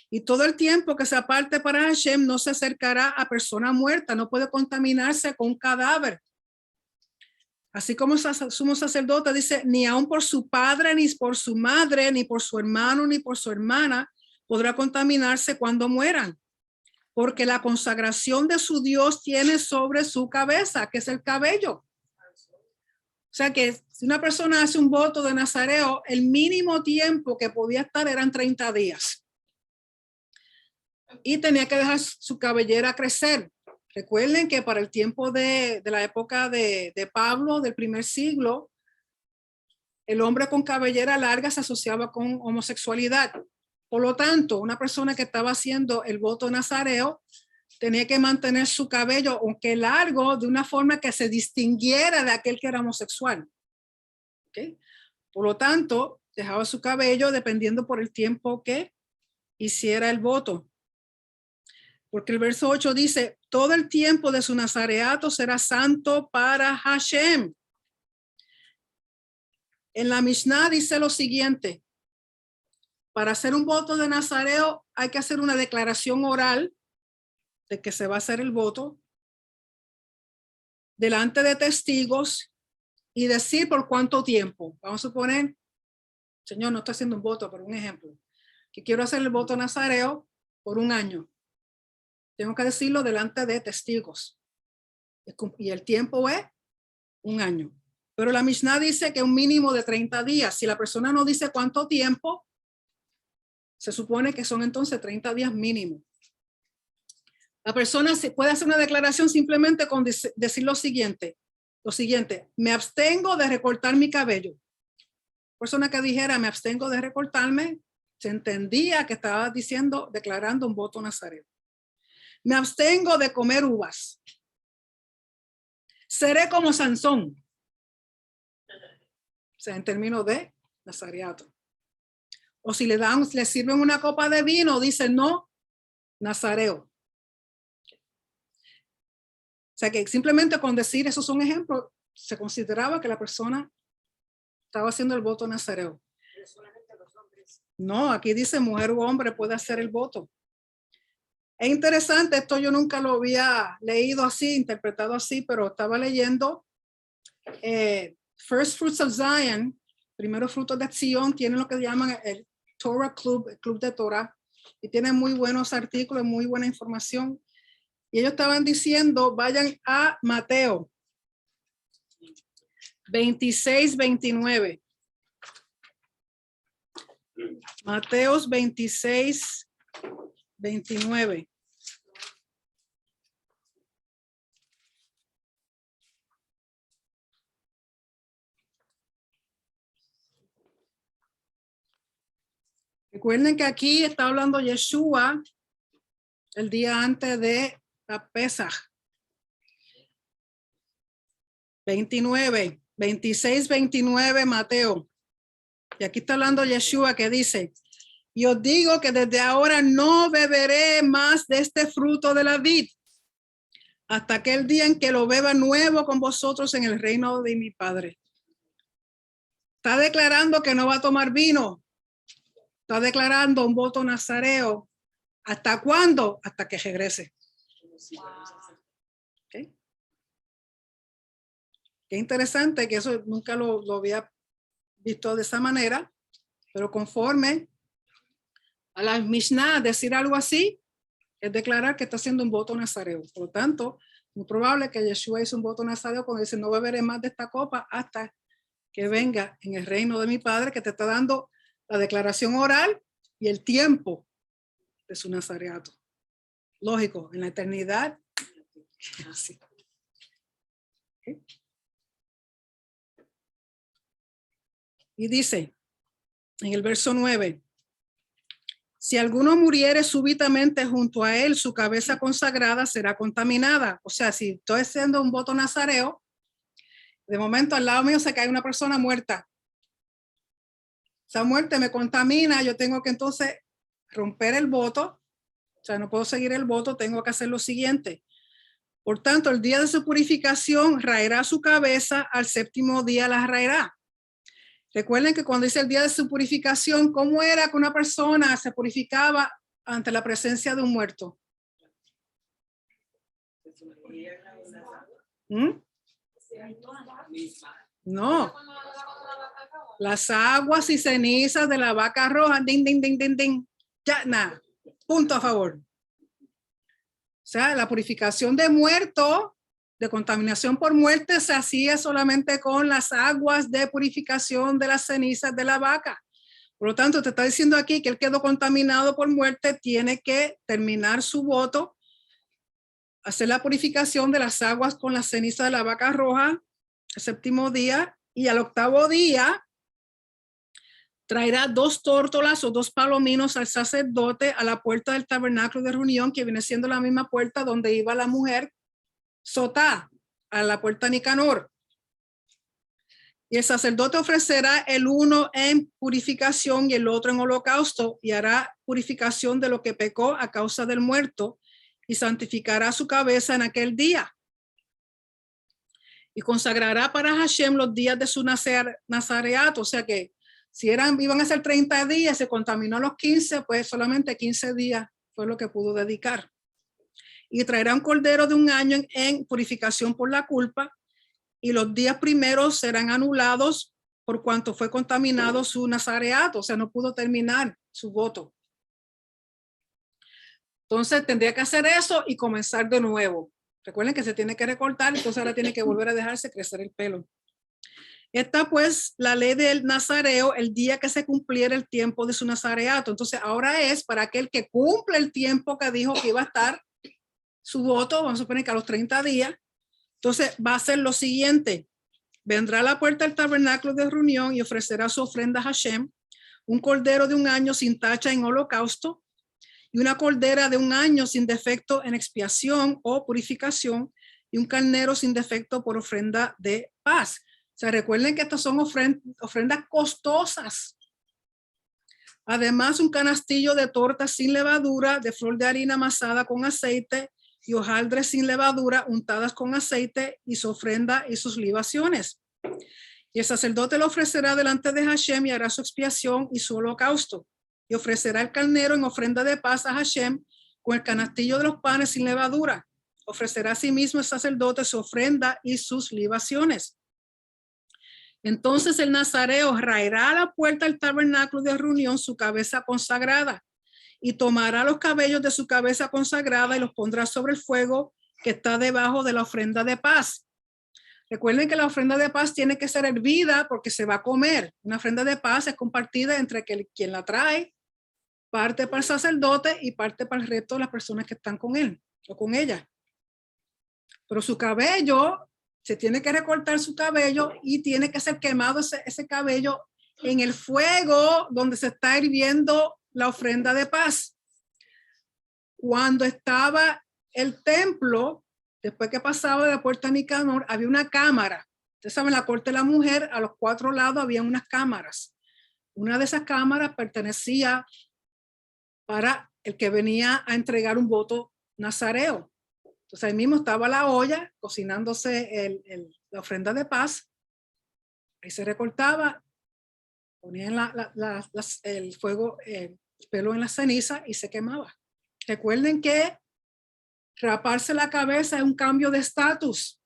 Y todo el tiempo que se aparte para Hashem no se acercará a persona muerta, no puede contaminarse con un cadáver. Así como el sumo sacerdote dice, ni aun por su padre, ni por su madre, ni por su hermano, ni por su hermana, podrá contaminarse cuando mueran. Porque la consagración de su Dios tiene sobre su cabeza, que es el cabello. O sea que si una persona hace un voto de nazareo, el mínimo tiempo que podía estar eran 30 días. Y tenía que dejar su cabellera crecer. Recuerden que para el tiempo de la época de Pablo, del primer siglo, el hombre con cabellera larga se asociaba con homosexualidad. Por lo tanto, una persona que estaba haciendo el voto nazareo tenía que mantener su cabello, aunque largo, de una forma que se distinguiera de aquel que era homosexual. ¿Okay? Por lo tanto, dejaba su cabello dependiendo por el tiempo que hiciera el voto. Porque el verso 8 dice, todo el tiempo de su nazareato será santo para Hashem. En la Mishnah dice lo siguiente, para hacer un voto de nazareo hay que hacer una declaración oral de que se va a hacer el voto delante de testigos y decir por cuánto tiempo. Vamos a suponer, señor, no estoy haciendo un voto, pero un ejemplo, que quiero hacer el voto nazareo por un año. Tengo que decirlo delante de testigos. Y el tiempo es un año. Pero la Mishnah dice que un mínimo de 30 días. Si la persona no dice cuánto tiempo, se supone que son entonces 30 días mínimo. La persona puede hacer una declaración simplemente con decir lo siguiente, me abstengo de recortar mi cabello. Persona que dijera me abstengo de recortarme, se entendía que estaba diciendo, declarando un voto nazareo. Me abstengo de comer uvas. Seré como Sansón. O sea, en términos de nazareato. O si le sirven una copa de vino, dice no, nazareo. O sea que simplemente con decir esos son ejemplos, se consideraba que la persona estaba haciendo el voto nazareo. Pero solamente los hombres. No, aquí dice mujer u hombre puede hacer el voto. Es interesante, esto yo nunca lo había leído así, interpretado así, pero estaba leyendo First Fruits of Zion, primeros frutos de Sion, tienen lo que llaman el Torah Club, el Club de Torah, y tienen muy buenos artículos, muy buena información. Y ellos estaban diciendo, vayan a Mateo 26-29. Mateos 26-29. Recuerden que aquí está hablando Yeshua el día antes de la Pesaj. 26-29 Mateo. Y aquí está hablando Yeshua que dice, y os digo que desde ahora no beberé más de este fruto de la vid hasta aquel día en que lo beba nuevo con vosotros en el reino de mi Padre. Está declarando que no va a tomar vino. Está declarando un voto nazareo. ¿Hasta cuándo? Hasta que regrese. ¿Okay? Qué interesante que eso nunca lo había visto de esa manera, pero conforme a la Mishnah decir algo así es declarar que está haciendo un voto nazareo. Por lo tanto, muy probable que Yeshua hizo un voto nazareo cuando dice no beberé más de esta copa hasta que venga en el reino de mi Padre, que te está dando la declaración oral y el tiempo de su nazareato. Lógico, en la eternidad. Así. ¿Okay? Y dice en el verso 9, si alguno muriere súbitamente junto a él, su cabeza consagrada será contaminada. O sea, si estoy haciendo un voto nazareo, de momento al lado mío se cae una persona muerta. Esa muerte me contamina, yo tengo que entonces romper el voto. O sea, no puedo seguir el voto, tengo que hacer lo siguiente. Por tanto, el día de su purificación raerá su cabeza, al séptimo día la raerá. Recuerden que cuando dice el día de su purificación, ¿cómo era que una persona se purificaba ante la presencia de un muerto? ¿Mm? No. Las aguas y cenizas de la vaca roja, ding, ding, ding, ding, ding. Ya, nada. Punto a favor. O sea, la purificación de muerto, de contaminación por muerte, se hacía solamente con las aguas de purificación de las cenizas de la vaca. Por lo tanto, te está diciendo aquí que él quedó contaminado por muerte, tiene que terminar su voto, hacer la purificación de las aguas con la ceniza de la vaca roja, el séptimo día, y al octavo día traerá 2 tórtolas o 2 palominos al sacerdote a la puerta del tabernáculo de reunión, que viene siendo la misma puerta donde iba la mujer Sotá, a la puerta Nicanor. Y el sacerdote ofrecerá el uno en purificación y el otro en holocausto, y hará purificación de lo que pecó a causa del muerto, y santificará su cabeza en aquel día. Y consagrará para Hashem los días de su nazareato. O sea que si iban a ser 30 días, se contaminó los 15, pues solamente 15 días fue lo que pudo dedicar. Y traerá un cordero de un año en purificación por la culpa, y los días primeros serán anulados por cuanto fue contaminado su nazareato, o sea, no pudo terminar su voto. Entonces tendría que hacer eso y comenzar de nuevo. Recuerden que se tiene que recortar, entonces ahora tiene que volver a dejarse crecer el pelo. Esta pues la ley del nazareo el día que se cumpliera el tiempo de su nazareato. Entonces ahora es para aquel que cumple el tiempo que dijo que iba a estar su voto, vamos a suponer que a los 30 días. Entonces va a ser lo siguiente: vendrá a la puerta del tabernáculo de reunión y ofrecerá su ofrenda a Hashem, un cordero de un año sin tacha en holocausto, y una cordera de un año sin defecto en expiación o purificación, y un carnero sin defecto por ofrenda de paz. O sea, recuerden que estas son ofrendas costosas. Además, un canastillo de tortas sin levadura, de flor de harina amasada con aceite, y hojaldres sin levadura untadas con aceite, y su ofrenda y sus libaciones. Y el sacerdote lo ofrecerá delante de Hashem y hará su expiación y su holocausto. Y ofrecerá el carnero en ofrenda de paz a Hashem con el canastillo de los panes sin levadura. Ofrecerá a sí mismo el sacerdote su ofrenda y sus libaciones. Entonces el nazareo raerá a la puerta del tabernáculo de reunión su cabeza consagrada, y tomará los cabellos de su cabeza consagrada y los pondrá sobre el fuego que está debajo de la ofrenda de paz. Recuerden que la ofrenda de paz tiene que ser hervida porque se va a comer. Una ofrenda de paz es compartida entre quien la trae, parte para el sacerdote y parte para el resto de las personas que están con él o con ella. Pero su cabello, se tiene que recortar su cabello y tiene que ser quemado ese cabello en el fuego donde se está hirviendo la ofrenda de paz. Cuando estaba el templo, después que pasaba de la puerta Nicanor, había una cámara. Ustedes saben, la corte de la mujer, a los 4 lados había unas cámaras. una de esas cámaras pertenecía para el que venía a entregar un voto nazareo. Entonces ahí mismo estaba la olla cocinándose la ofrenda de paz. Ahí se recortaba, ponían el fuego, el pelo en la ceniza y se quemaba. Recuerden que raparse la cabeza es un cambio de estatus.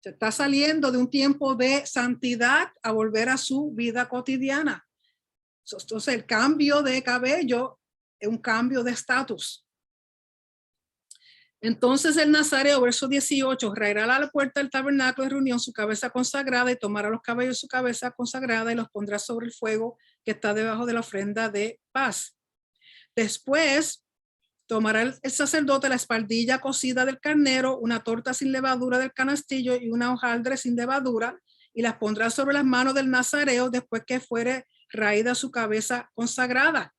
Se está saliendo de un tiempo de santidad a volver a su vida cotidiana. Entonces el cambio de cabello es un cambio de estatus. Entonces el nazareo, verso 18, raerá a la puerta del tabernáculo de reunión su cabeza consagrada y tomará los cabellos de su cabeza consagrada y los pondrá sobre el fuego que está debajo de la ofrenda de paz. Después tomará el sacerdote la espaldilla cocida del carnero, una torta sin levadura del canastillo y una hojaldre sin levadura y las pondrá sobre las manos del nazareo después que fuere raída su cabeza consagrada.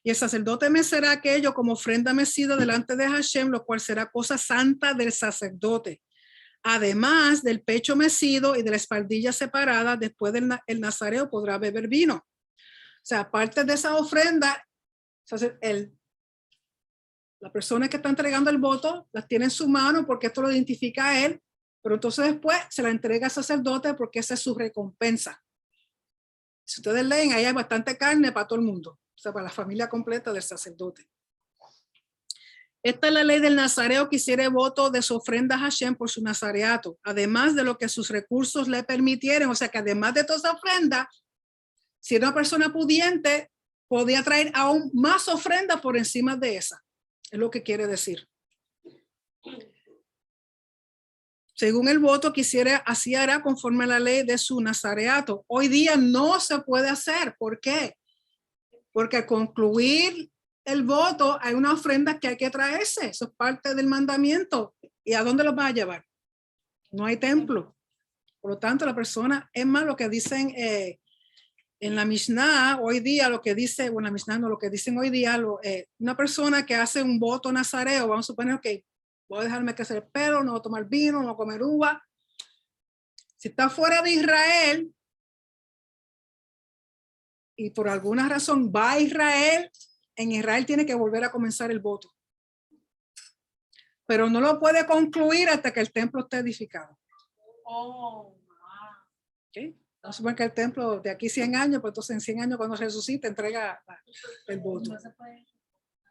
Y el sacerdote mecerá aquello como ofrenda mecida delante de Hashem, lo cual será cosa santa del sacerdote. Además del pecho mecido y de la espaldilla separada, después el nazareo podrá beber vino. O sea, aparte de esa ofrenda, la persona que está entregando el voto las tiene en su mano porque esto lo identifica a él, pero entonces después se la entrega al sacerdote porque esa es su recompensa. Si ustedes leen, ahí hay bastante carne para todo el mundo. O sea, para la familia completa del sacerdote. Esta es la ley del nazareo que hiciere voto de su ofrenda a Hashem por su nazareato, además de lo que sus recursos le permitieran. O sea, que además de toda esa ofrenda, si era una persona pudiente, podía traer aún más ofrenda por encima de esa. Es lo que quiere decir. Según el voto que hiciera, así hará conforme a la ley de su nazareato. Hoy día no se puede hacer. ¿Por qué? Porque al concluir el voto hay una ofrenda que hay que traerse. Eso es parte del mandamiento. ¿Y a dónde los va a llevar? No hay templo. Por lo tanto, la persona, es más lo que dicen en la Mishnah hoy día, lo que dice, bueno, la Mishnah no, lo que dicen hoy día, una persona que hace un voto nazareo, vamos a suponer que voy a dejarme crecer el pelo, no voy a tomar vino, no voy a comer uva. Si está fuera de Israel, y por alguna razón va a Israel, en Israel tiene que volver a comenzar el voto. Pero no lo puede concluir hasta que el templo esté edificado. Oh, wow. ¿Okay? Vamos a suponer que el templo de aquí 100 años, pues entonces en 100 años cuando resucite entrega el voto. No se puede.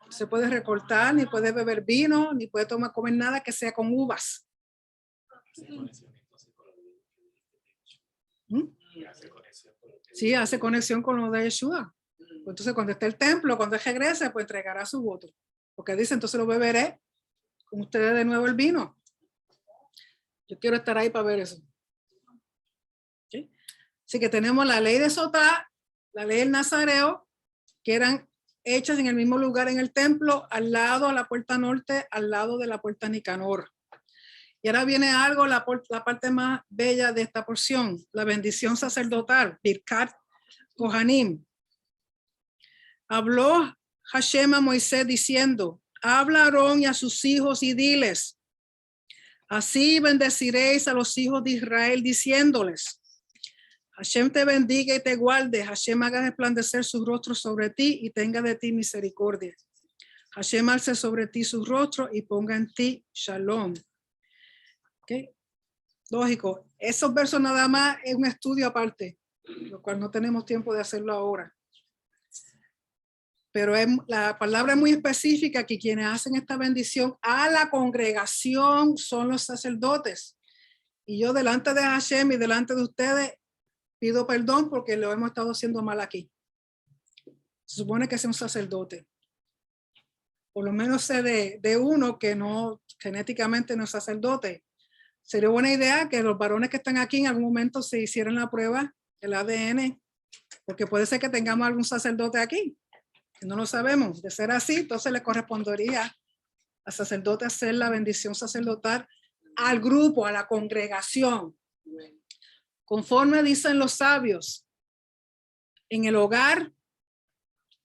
No se puede recortar, ni puede beber vino, ni puede comer nada que sea con uvas. ¿Mm? Sí, hace conexión con lo de Yeshua. Entonces cuando esté el templo, cuando él regrese, pues entregará su voto. Porque dice, entonces lo beberé con ustedes de nuevo el vino. Yo quiero estar ahí para ver eso. ¿Sí? Así que tenemos la ley de Sotá, la ley del Nazareo, que eran hechas en el mismo lugar en el templo, al lado a la puerta norte, al lado de la puerta Nicanor. Y ahora viene algo, la parte más bella de esta porción, la bendición sacerdotal, Birkat Kohanim. Habló Hashem a Moisés diciendo, habla a Aarón y a sus hijos y diles, así bendeciréis a los hijos de Israel diciéndoles, Hashem te bendiga y te guarde, Hashem haga resplandecer su rostro sobre ti y tenga de ti misericordia. Hashem alce sobre ti su rostro y ponga en ti shalom. ¿Okay? Lógico, esos versos nada más es un estudio aparte, lo cual no tenemos tiempo de hacerlo ahora. Pero la palabra es muy específica que quienes hacen esta bendición a la congregación son los sacerdotes. Y yo delante de Hashem y delante de ustedes pido perdón porque lo hemos estado haciendo mal aquí. Se supone que sea un sacerdote. Por lo menos sé de uno que no genéticamente no es sacerdote. Sería buena idea que los varones que están aquí en algún momento se hicieran la prueba, el ADN, porque puede ser que tengamos algún sacerdote aquí. No lo sabemos. De ser así, entonces le correspondería al sacerdote hacer la bendición sacerdotal al grupo, a la congregación. Conforme dicen los sabios, en el hogar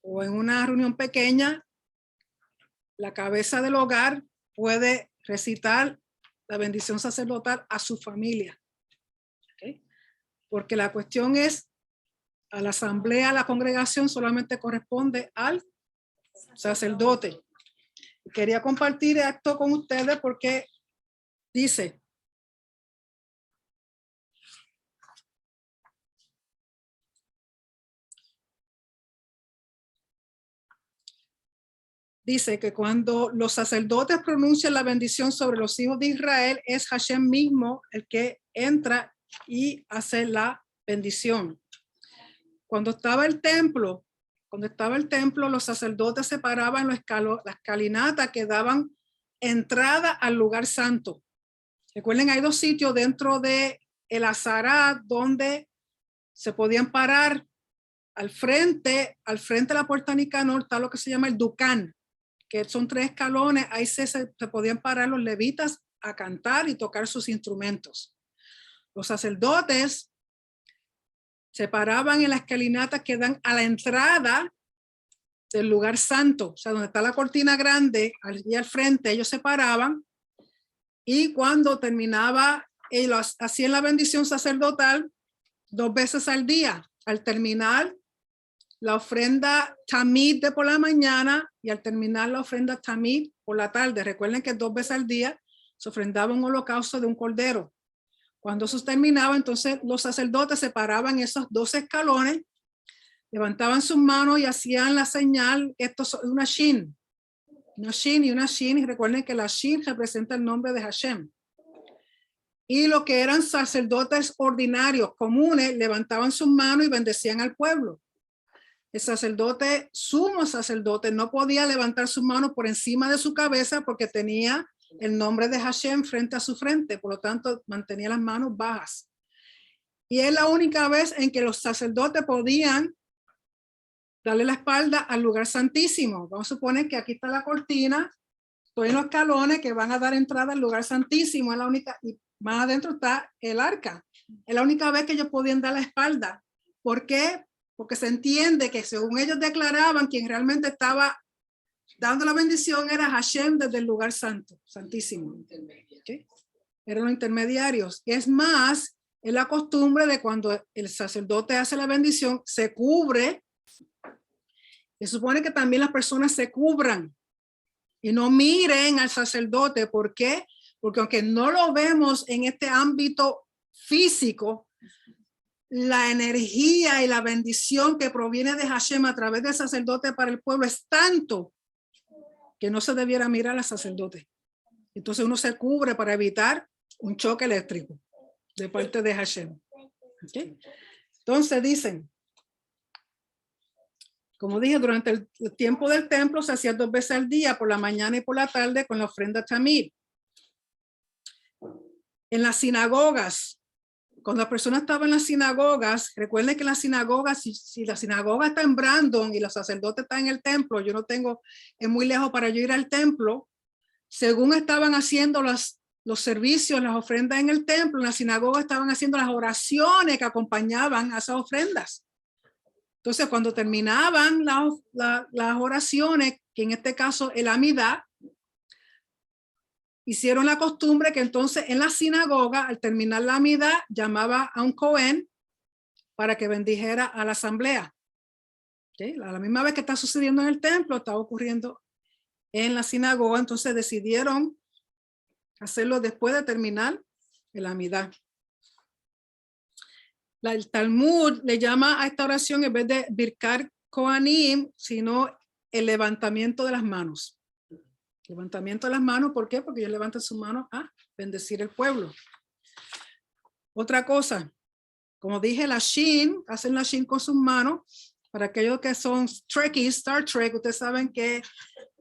o en una reunión pequeña, la cabeza del hogar puede recitar la bendición sacerdotal a su familia. ¿Okay? Porque la cuestión es a la asamblea, a la congregación, solamente corresponde al sacerdote. Quería compartir esto con ustedes porque dice, que cuando los sacerdotes pronuncian la bendición sobre los hijos de Israel, es Hashem mismo el que entra y hace la bendición. Cuando estaba el templo, los sacerdotes separaban las escalinatas que daban entrada al lugar santo. Recuerden, hay dos sitios dentro de el Azarat donde se podían parar al frente de la puerta Nicanor, está lo que se llama el Ducán, que son 3 escalones. Ahí se podían parar los levitas a cantar y tocar sus instrumentos. Los sacerdotes se paraban en las escalinatas que dan a la entrada del lugar santo, o sea, donde está la cortina grande, allí al frente ellos se paraban, y cuando terminaba, ellos hacían la bendición sacerdotal 2 veces al día, al terminar la ofrenda tamid de por la mañana y al terminar la ofrenda tamid por la tarde. Recuerden que 2 veces al día se ofrendaba un holocausto de un cordero. Cuando eso terminaba, entonces los sacerdotes se paraban esos 2 escalones, levantaban sus manos y hacían la señal. Esto es una shin y una shin, y recuerden que la shin representa el nombre de Hashem. Y lo que eran sacerdotes ordinarios, comunes, levantaban sus manos y bendecían al pueblo. El sacerdote, sumo sacerdote, no podía levantar sus manos por encima de su cabeza porque tenía el nombre de Hashem frente a su frente, por lo tanto mantenía las manos bajas. Y es la única vez en que los sacerdotes podían darle la espalda al lugar santísimo. Vamos a suponer que aquí está la cortina, estoy en los escalones que van a dar entrada al lugar santísimo, es la única, y más adentro está el arca. Es la única vez que ellos podían dar la espalda. ¿Por qué? Porque se entiende que según ellos declaraban, quien realmente estaba dando la bendición era Hashem desde el lugar santo, santísimo. ¿Okay? Eran los intermediarios. Es más, es la costumbre de cuando el sacerdote hace la bendición, se cubre. Se supone que también las personas se cubran y no miren al sacerdote. ¿Por qué? Porque aunque no lo vemos en este ámbito físico, la energía y la bendición que proviene de Hashem a través del sacerdote para el pueblo es tanto que no se debiera mirar al sacerdote. Entonces uno se cubre para evitar un choque eléctrico de parte de Hashem. ¿Okay? Entonces dicen, como dije, durante el tiempo del templo se hacía 2 veces al día, por la mañana y por la tarde, con la ofrenda tamid. En las sinagogas, cuando la persona estaba en las sinagogas, recuerden que en las sinagogas, si la sinagoga está en Brandon y los sacerdotes están en el templo, yo no tengo, es muy lejos para yo ir al templo, según estaban haciendo los servicios, las ofrendas en el templo, en la sinagoga estaban haciendo las oraciones que acompañaban a esas ofrendas. Entonces, cuando terminaban las oraciones, que en este caso el Amidá, hicieron la costumbre que entonces en la sinagoga, al terminar la Amidá, llamaba a un Cohen para que bendijera a la asamblea. ¿Okay? A la misma vez que está sucediendo en el templo, está ocurriendo en la sinagoga. Entonces decidieron hacerlo después de terminar el Amidá. El Talmud le llama a esta oración, en vez de Birkat Kohanim, sino el levantamiento de las manos. Levantamiento de las manos, ¿por qué? Porque ellos levantan sus manos a bendecir el pueblo. Otra cosa, como dije, la Shin, hacen la Shin con sus manos. Para aquellos que son Trekkies, Star Trek, ustedes saben que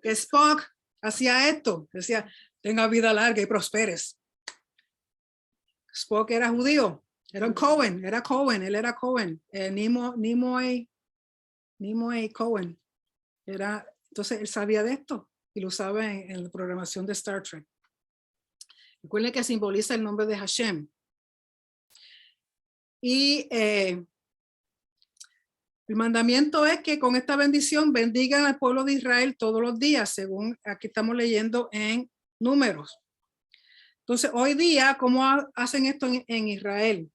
Spock hacía esto, decía, tenga vida larga y prosperes. Spock era judío. Era Cohen, él era Cohen, Nimoy Cohen. Entonces él sabía de esto y lo usaba en la programación de Star Trek. Recuerden que simboliza el nombre de Hashem. Y el mandamiento es que con esta bendición bendigan al pueblo de Israel todos los días, según aquí estamos leyendo en Números. Entonces hoy día, ¿cómo hacen esto en Israel?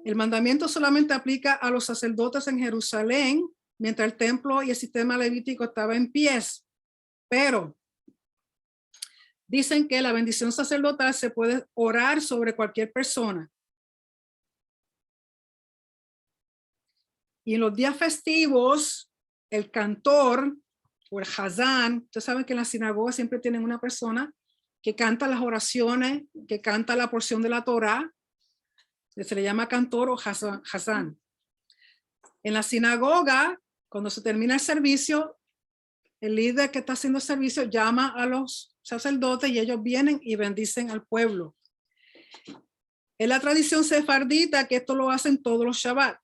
El mandamiento solamente aplica a los sacerdotes en Jerusalén, mientras el templo y el sistema levítico estaba en pie. Pero dicen que la bendición sacerdotal se puede orar sobre cualquier persona. Y en los días festivos, el cantor o el hazán, ustedes saben que en la sinagoga siempre tienen una persona que canta las oraciones, que canta la porción de la Torá, que se le llama cantor o hazán. En la sinagoga, cuando se termina el servicio, el líder que está haciendo el servicio llama a los sacerdotes y ellos vienen y bendicen al pueblo. Es la tradición sefardita que esto lo hacen todos los Shabbat,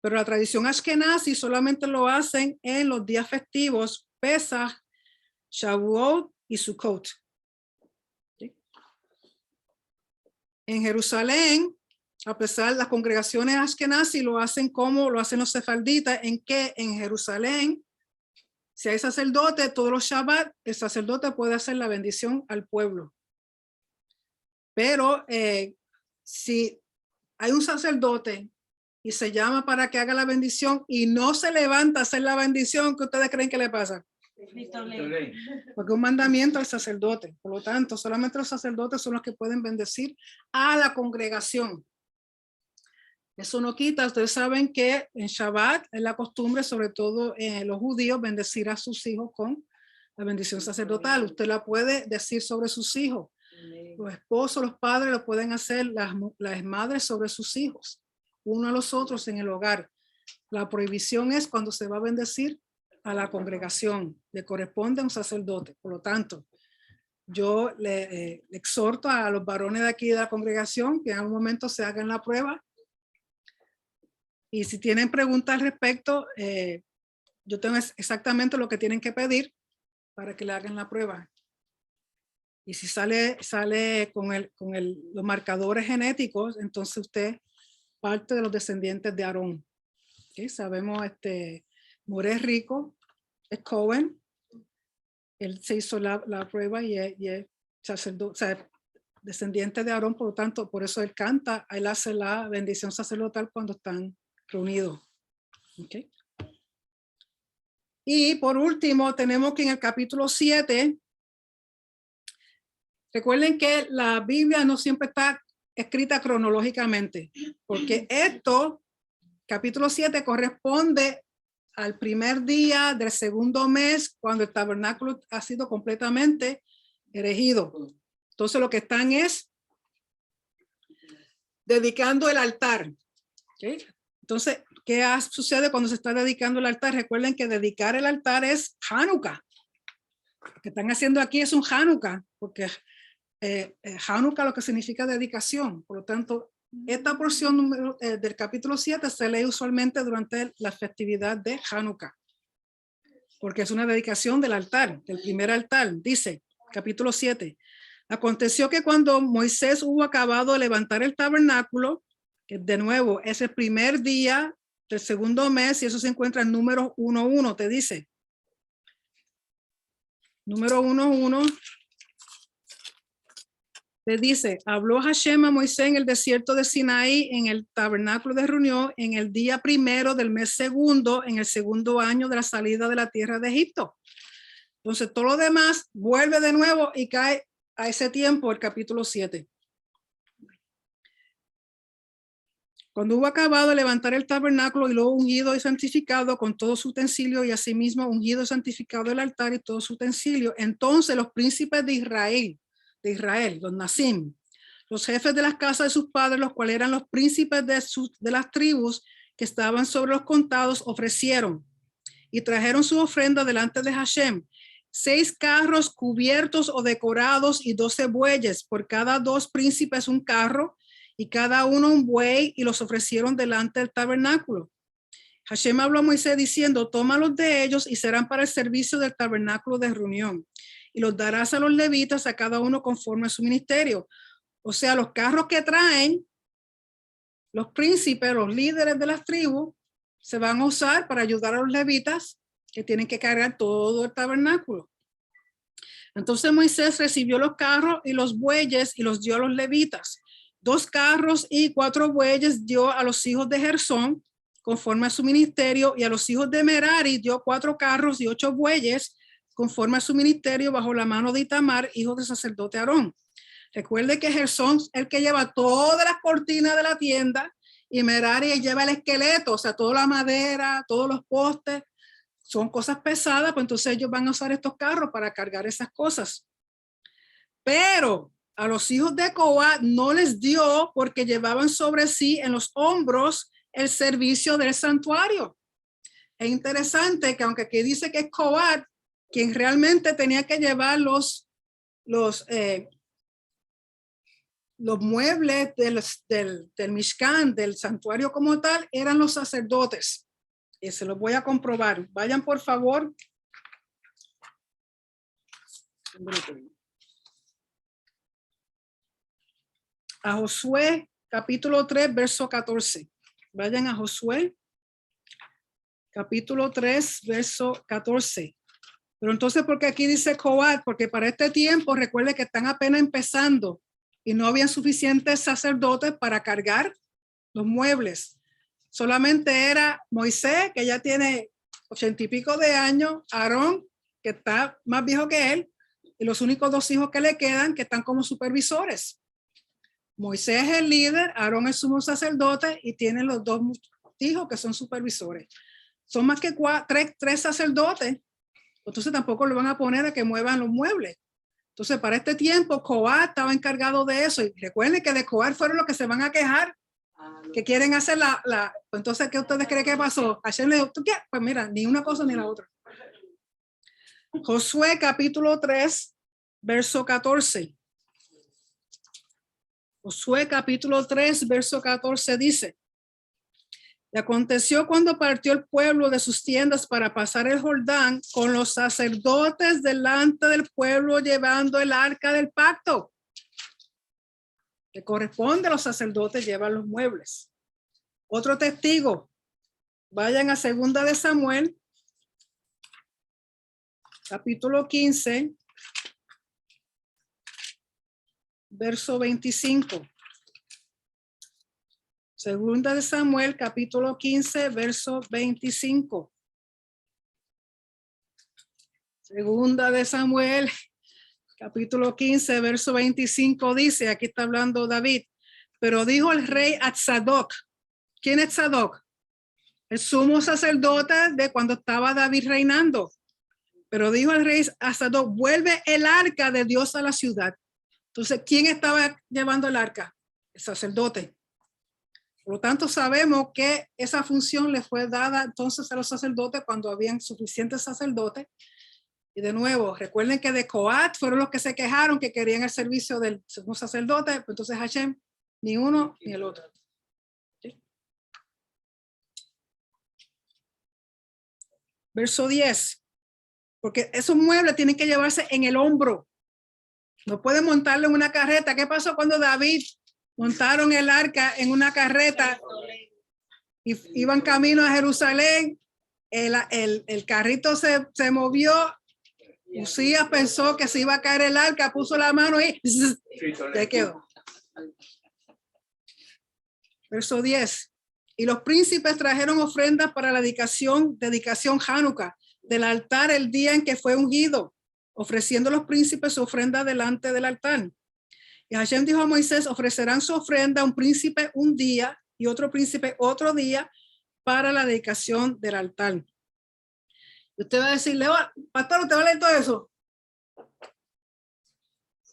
pero la tradición ashkenazi solamente lo hacen en los días festivos, Pesach, Shavuot y Sukkot. ¿Sí? En Jerusalén, a pesar de las congregaciones ashkenazi lo hacen como lo hacen los sefarditas, en que en Jerusalén, si hay sacerdote, todos los Shabbat, el sacerdote puede hacer la bendición al pueblo. Pero si hay un sacerdote y se llama para que haga la bendición y no se levanta a hacer la bendición, ¿qué ustedes creen que le pasa? Porque es un mandamiento al sacerdote. Por lo tanto, solamente los sacerdotes son los que pueden bendecir a la congregación. Eso no quita, ustedes saben que en Shabbat es la costumbre, sobre todo los judíos, bendecir a sus hijos con la bendición sacerdotal. Usted la puede decir sobre sus hijos. Los esposos, los padres lo pueden hacer, las madres sobre sus hijos, uno a los otros en el hogar. La prohibición es cuando se va a bendecir a la congregación, le corresponde a un sacerdote. Por lo tanto, yo le exhorto a los varones de aquí de la congregación que en algún momento se hagan la prueba. Y si tienen preguntas al respecto, yo tengo exactamente lo que tienen que pedir para que le hagan la prueba. Y si sale con los marcadores genéticos, entonces usted parte de los descendientes de Aarón. ¿Okay? Sabemos, More es rico, es Cohen. Él se hizo la prueba y es sacerdote, o sea, descendiente de Aarón, por lo tanto, por eso él canta, él hace la bendición sacerdotal cuando están reunidos. ¿Okay? Y por último, tenemos que en el capítulo 7, recuerden que la Biblia no siempre está escrita cronológicamente, porque esto, capítulo 7, corresponde al primer día del segundo mes, cuando el tabernáculo ha sido completamente erigido. Entonces lo que están es dedicando el altar. ¿Okay? Entonces, ¿qué sucede cuando se está dedicando el altar? Recuerden que dedicar el altar es Hanukkah. Lo que están haciendo aquí es un Hanukkah, porque Hanukkah lo que significa dedicación. Por lo tanto, esta porción del capítulo 7 se lee usualmente durante la festividad de Hanukkah, porque es una dedicación del altar, del primer altar. Dice, capítulo 7, aconteció que cuando Moisés hubo acabado de levantar el tabernáculo, que de nuevo es el primer día del segundo mes, y eso se encuentra en número 1:1, te dice. Número 1:1. Le dice, habló Hashem a Moisés en el desierto de Sinaí, en el tabernáculo de reunión, en el día primero del mes segundo, en el segundo año de la salida de la tierra de Egipto. Entonces, todo lo demás vuelve de nuevo y cae a ese tiempo, el capítulo 7. Cuando hubo acabado de levantar el tabernáculo y luego ungido y santificado con todo su utensilio y asimismo ungido y santificado el altar y todo su utensilio, entonces los príncipes de Israel, los Nasim, los jefes de las casas de sus padres, los cuales eran los príncipes de las tribus que estaban sobre los contados, ofrecieron y trajeron su ofrenda delante de Hashem, 6 carros cubiertos o decorados y 12 bueyes, por cada 2 príncipes un carro y cada uno un buey, y los ofrecieron delante del tabernáculo. Hashem habló a Moisés diciendo, tómalos de ellos y serán para el servicio del tabernáculo de reunión, y los darás a los levitas, a cada uno conforme a su ministerio. O sea, los carros que traen los príncipes, los líderes de las tribus, se van a usar para ayudar a los levitas que tienen que cargar todo el tabernáculo. Entonces Moisés recibió los carros y los bueyes y los dio a los levitas. 2 carros y 4 bueyes dio a los hijos de Gersón, conforme a su ministerio, y a los hijos de Merari dio 4 carros y 8 bueyes, conforme a su ministerio, bajo la mano de Itamar, hijo del sacerdote Aarón. Recuerde que Gersón es el que lleva todas las cortinas de la tienda, y Merari lleva el esqueleto, o sea, toda la madera, todos los postes, son cosas pesadas, pues entonces ellos van a usar estos carros para cargar esas cosas. Pero a los hijos de Coat no les dio, porque llevaban sobre sí en los hombros el servicio del santuario. Es interesante que aunque aquí dice que es Coat quien realmente tenía que llevar los muebles del Mishkan, del santuario como tal, eran los sacerdotes. Y se los voy a comprobar. Vayan por favor. A Josué capítulo 3 verso 14. Vayan a Josué capítulo 3 verso 14. Pero entonces, ¿por qué aquí dice Coat? Porque para este tiempo, recuerde que están apenas empezando y no habían suficientes sacerdotes para cargar los muebles. Solamente era Moisés, que ya tiene 80 y pico de años, Aarón, que está más viejo que él, y los únicos 2 hijos que le quedan, que están como supervisores. Moisés es el líder, Aarón es sumo sacerdote, y tienen los 2 hijos que son supervisores. Son más que 3 sacerdotes, entonces tampoco lo van a poner a que muevan los muebles. Entonces, para este tiempo, Coat estaba encargado de eso. Y recuerden que de Coat fueron los que se van a quejar, que quieren hacer pues entonces, ¿qué ustedes creen que pasó? Hashem le dijo, ¿tú qué? Pues mira, ni una cosa ni la otra. Josué capítulo 3, verso 14. Josué capítulo 3, verso 14 dice: y aconteció cuando partió el pueblo de sus tiendas para pasar el Jordán, con los sacerdotes delante del pueblo llevando el arca del pacto. Que corresponde a los sacerdotes llevar los muebles. Otro testigo. Vayan a 2 de Samuel, capítulo 15, verso 25. 2 de Samuel, capítulo 15, verso 25. 2 de Samuel, capítulo 15, verso 25 dice, aquí está hablando David, pero dijo el rey a Tzadok. ¿Quién es Tzadok? El sumo sacerdote de cuando estaba David reinando. Pero dijo el rey a Tzadok, vuelve el arca de Dios a la ciudad. Entonces, ¿quién estaba llevando el arca? El sacerdote. Por lo tanto, sabemos que esa función le fue dada entonces a los sacerdotes cuando habían suficientes sacerdotes. Y de nuevo, recuerden que de Coat fueron los que se quejaron que querían el servicio del sumo sacerdote. Pues entonces Hashem, ni uno ni el otro. ¿Sí? Verso 10. Porque esos muebles tienen que llevarse en el hombro. No pueden montarlo en una carreta. ¿Qué pasó cuando David montaron el arca en una carreta y iban camino a Jerusalén? El carrito se movió. Usías pensó que se iba a caer el arca, puso la mano y ya quedó. Verso 10. Y los príncipes trajeron ofrendas para la dedicación Hanukkah del altar el día en que fue ungido, ofreciendo los príncipes su ofrenda delante del altar. Y Hashem dijo a Moisés, ofrecerán su ofrenda a un príncipe un día y otro príncipe otro día para la dedicación del altar. Y usted va a decirle, pastor, ¿usted va a leer todo eso?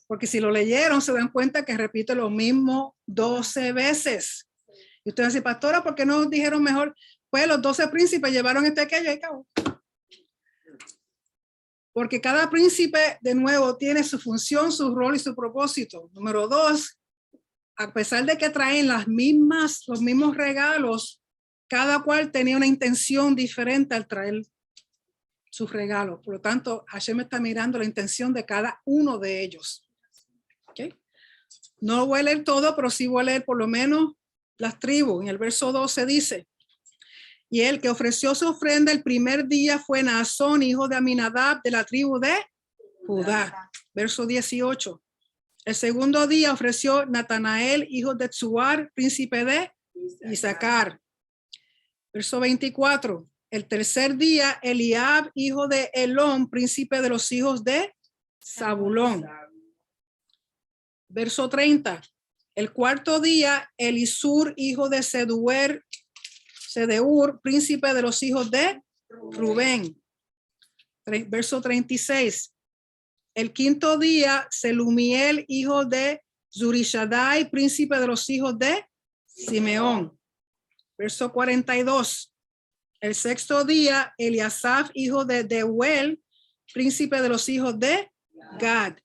Porque si lo leyeron, se dan cuenta que repite lo mismo 12 veces. Y usted va a decir, pastora, ¿por qué no dijeron mejor? Pues los 12 príncipes llevaron aquello y acabó. Porque cada príncipe, de nuevo, tiene su función, su rol y su propósito. Número 2, a pesar de que traen los mismos regalos, cada cual tenía una intención diferente al traer sus regalos. Por lo tanto, Hashem está mirando la intención de cada uno de ellos. ¿Okay? No voy a leer todo, pero sí voy a leer por lo menos las tribus. En el verso 12 dice, y el que ofreció su ofrenda el primer día fue Naasón, hijo de Aminadab, de la tribu de Judá. Verso 18. El segundo día ofreció Natanael, hijo de Tsuar, príncipe de Isaacar. Verso 24. El tercer día, Eliab, hijo de Elón, príncipe de los hijos de Zabulón. Verso 30. El cuarto día, Elisur, hijo de Sedeur, príncipe de los hijos de Rubén. Verso 36. El quinto día, Selumiel, hijo de Zurishadai, príncipe de los hijos de Simeón. Verso 42. El sexto día, Eliasaf, hijo de Deuel, príncipe de los hijos de Gad.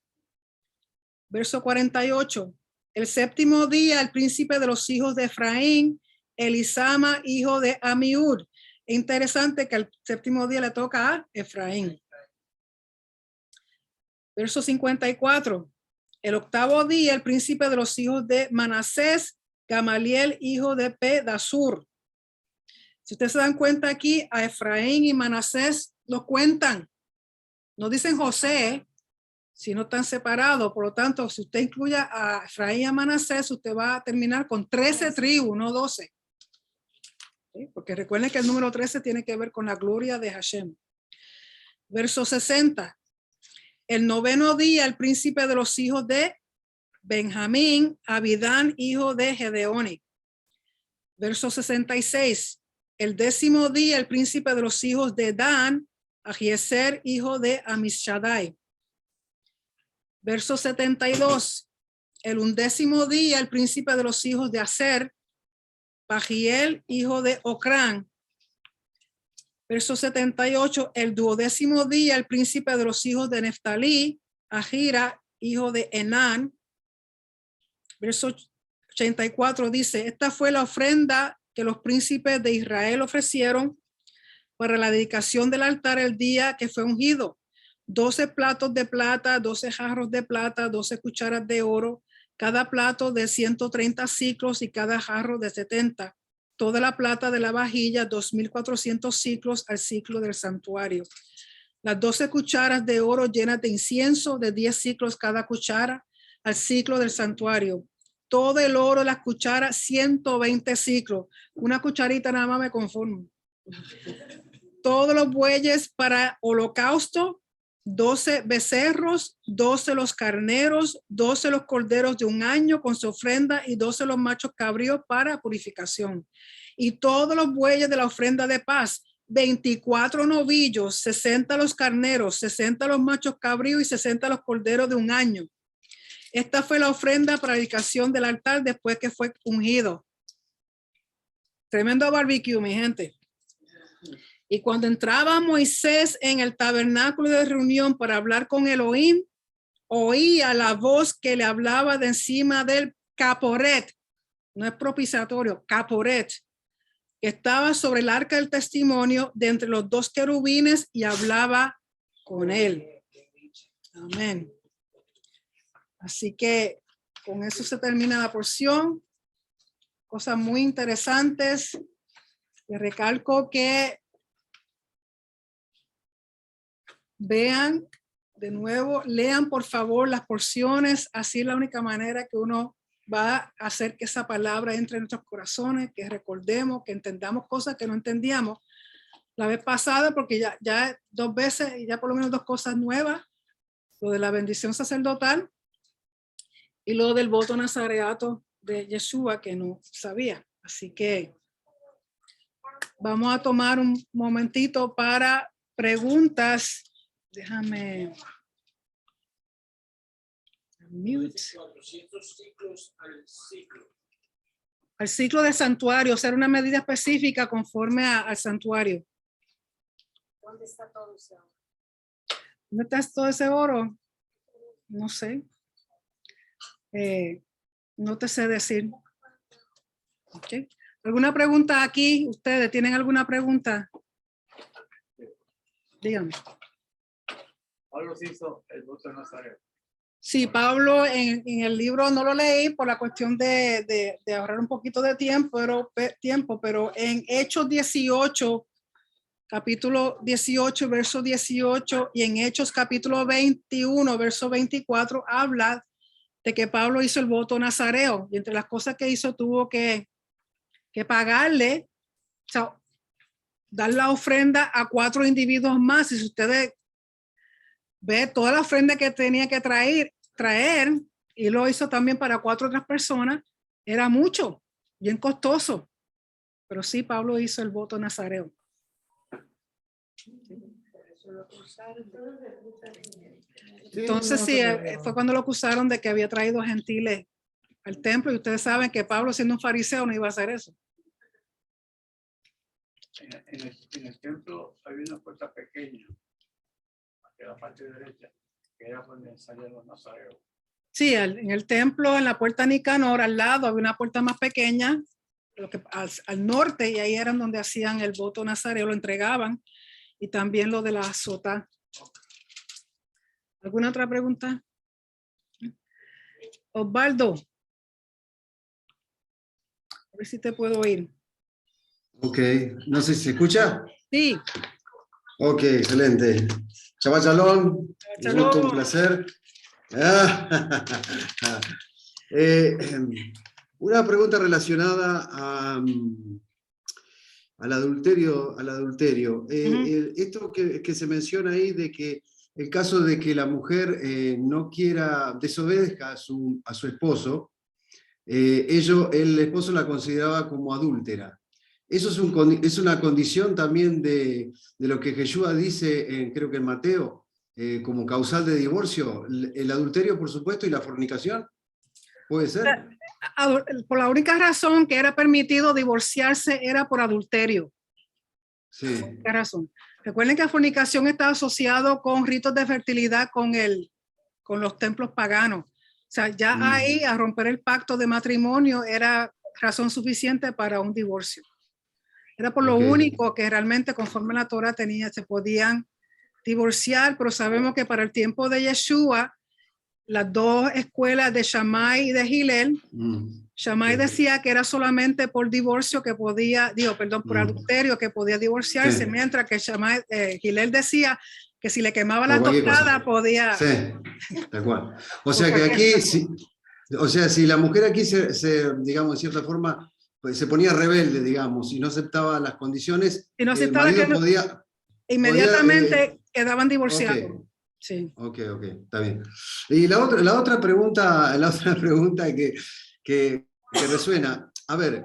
Verso 48. El séptimo día, el príncipe de los hijos de Efraín, Elisama, hijo de Amiud. Es interesante que el séptimo día le toca a Efraín. Verso 54. El octavo día, el príncipe de los hijos de Manasés, Gamaliel, hijo de Pedasur. Si ustedes se dan cuenta aquí, a Efraín y Manasés lo cuentan. No dicen José, sino están separados. Por lo tanto, si usted incluye a Efraín y a Manasés, usted va a terminar con 13 tribus, no 12. ¿Sí? Porque recuerden que el número 13 tiene que ver con la gloria de Hashem. Verso 60. El noveno día, el príncipe de los hijos de Benjamín, Abidán, hijo de Gedeoni. Verso 66. El décimo día, el príncipe de los hijos de Dan, Ahieser, hijo de Amishadai. Verso 72. El undécimo día, el príncipe de los hijos de Aser, Pagiel, hijo de Ocrán. Verso 78. El duodécimo día, el príncipe de los hijos de Neftalí, Ahira, hijo de Enán. Verso 84 dice: esta fue la ofrenda que los príncipes de Israel ofrecieron para la dedicación del altar el día que fue ungido. 12 platos de plata, 12 jarros de plata, 12 cucharas de oro, cada plato de 130 ciclos y cada jarro de 70. Toda la plata de la vajilla, 2,400 ciclos al ciclo del santuario. Las 12 cucharas de oro llenas de incienso, de 10 ciclos cada cuchara, al ciclo del santuario. Todo el oro de las cucharas, 120 ciclos. Una cucharita nada más me conformo. Todos los bueyes para holocausto, 12 becerros, 12 los carneros, 12 los corderos de un año con su ofrenda y 12 los machos cabríos para purificación. Y todos los bueyes de la ofrenda de paz, 24 novillos, 60 los carneros, 60 los machos cabríos y 60 los corderos de un año. Esta fue la ofrenda para la dedicación del altar después que fue ungido. Tremendo barbecue, mi gente. Y cuando entraba Moisés en el tabernáculo de reunión para hablar con Elohim, oía la voz que le hablaba de encima del caporet, no es propiciatorio, caporet, que estaba sobre el arca del testimonio de entre los dos querubines y hablaba con él. Amén. Así que con eso se termina la porción. Cosas muy interesantes. Les recalco que vean de nuevo, lean por favor las porciones. Así es la única manera que uno va a hacer que esa palabra entre en nuestros corazones, que recordemos, que entendamos cosas que no entendíamos la vez pasada, porque ya 2 veces y ya por lo menos 2 cosas nuevas, lo de la bendición sacerdotal y lo del voto nazareato de Yeshua que no sabía. Así que vamos a tomar un momentito para preguntas. Déjame mute. 400 ciclos al ciclo. Al ciclo del santuario, hacer una medida específica conforme al santuario. ¿Dónde está todo ese oro? ¿Dónde está todo ese oro? No sé. No te sé decir. Okay. ¿Alguna pregunta aquí? ¿Ustedes tienen alguna pregunta? Díganme. Pablo se hizo el voto de Nazaret. Sí, Pablo en el libro no lo leí por la cuestión de ahorrar un poquito de tiempo, pero en Hechos 18, capítulo 18, verso 18, y en Hechos capítulo 21, verso 24, habla de que Pablo hizo el voto nazareo, y entre las cosas que hizo tuvo que pagarle, o sea, dar la ofrenda a 4 individuos más. Y si ustedes ven toda la ofrenda que tenía que traer, y lo hizo también para 4 otras personas, era mucho, bien costoso. Pero sí, Pablo hizo el voto nazareo. Entonces sí, fue cuando lo acusaron de que había traído gentiles al templo, y ustedes saben que Pablo, siendo un fariseo, no iba a hacer eso. En el templo había una puerta pequeña, hacia la parte derecha, que era donde salían los nazareos. Sí, en el templo, en la puerta Nicanor, al lado había una puerta más pequeña, al norte, y ahí eran donde hacían el voto nazareo, lo entregaban, y también lo de la sotá. ¿Alguna otra pregunta? Osvaldo. A ver si te puedo oír. Ok, no sé si se escucha. Sí. Ok, excelente. Shabbat Shalom, un Shalom. gusto, un placer. Una pregunta relacionada al adulterio. Esto que se menciona ahí de que el caso de que la mujer no quiera, desobedezca a su esposo, el esposo la consideraba como adúltera. Eso es una condición también de lo que Jesús dice, creo que en Mateo, como causal de divorcio, el adulterio, por supuesto, y la fornicación. ¿Puede ser? Por la única razón que era permitido divorciarse era por adulterio. Sí. ¿Qué razón? Recuerden que la fornicación está asociado con ritos de fertilidad con los templos paganos. O sea, ya ahí, a romper el pacto de matrimonio, era razón suficiente para un divorcio. Era por lo único que realmente, conforme la Torah se podían divorciar, pero sabemos que para el tiempo de Yeshua, las 2 escuelas de Shammai y de Hillel, Shammai decía que era solamente por divorcio que podía, por adulterio que podía divorciarse, mientras que Hillel decía que si le quemaba la tostada podía. Sí, tal cual. O sea que aquí, si la mujer aquí digamos, en cierta forma, pues, se ponía rebelde, digamos, y no aceptaba las condiciones, si no el marido podía... Inmediatamente quedaban divorciados. Okay. Sí. Ok, está bien. Y la otra pregunta que resuena, a ver,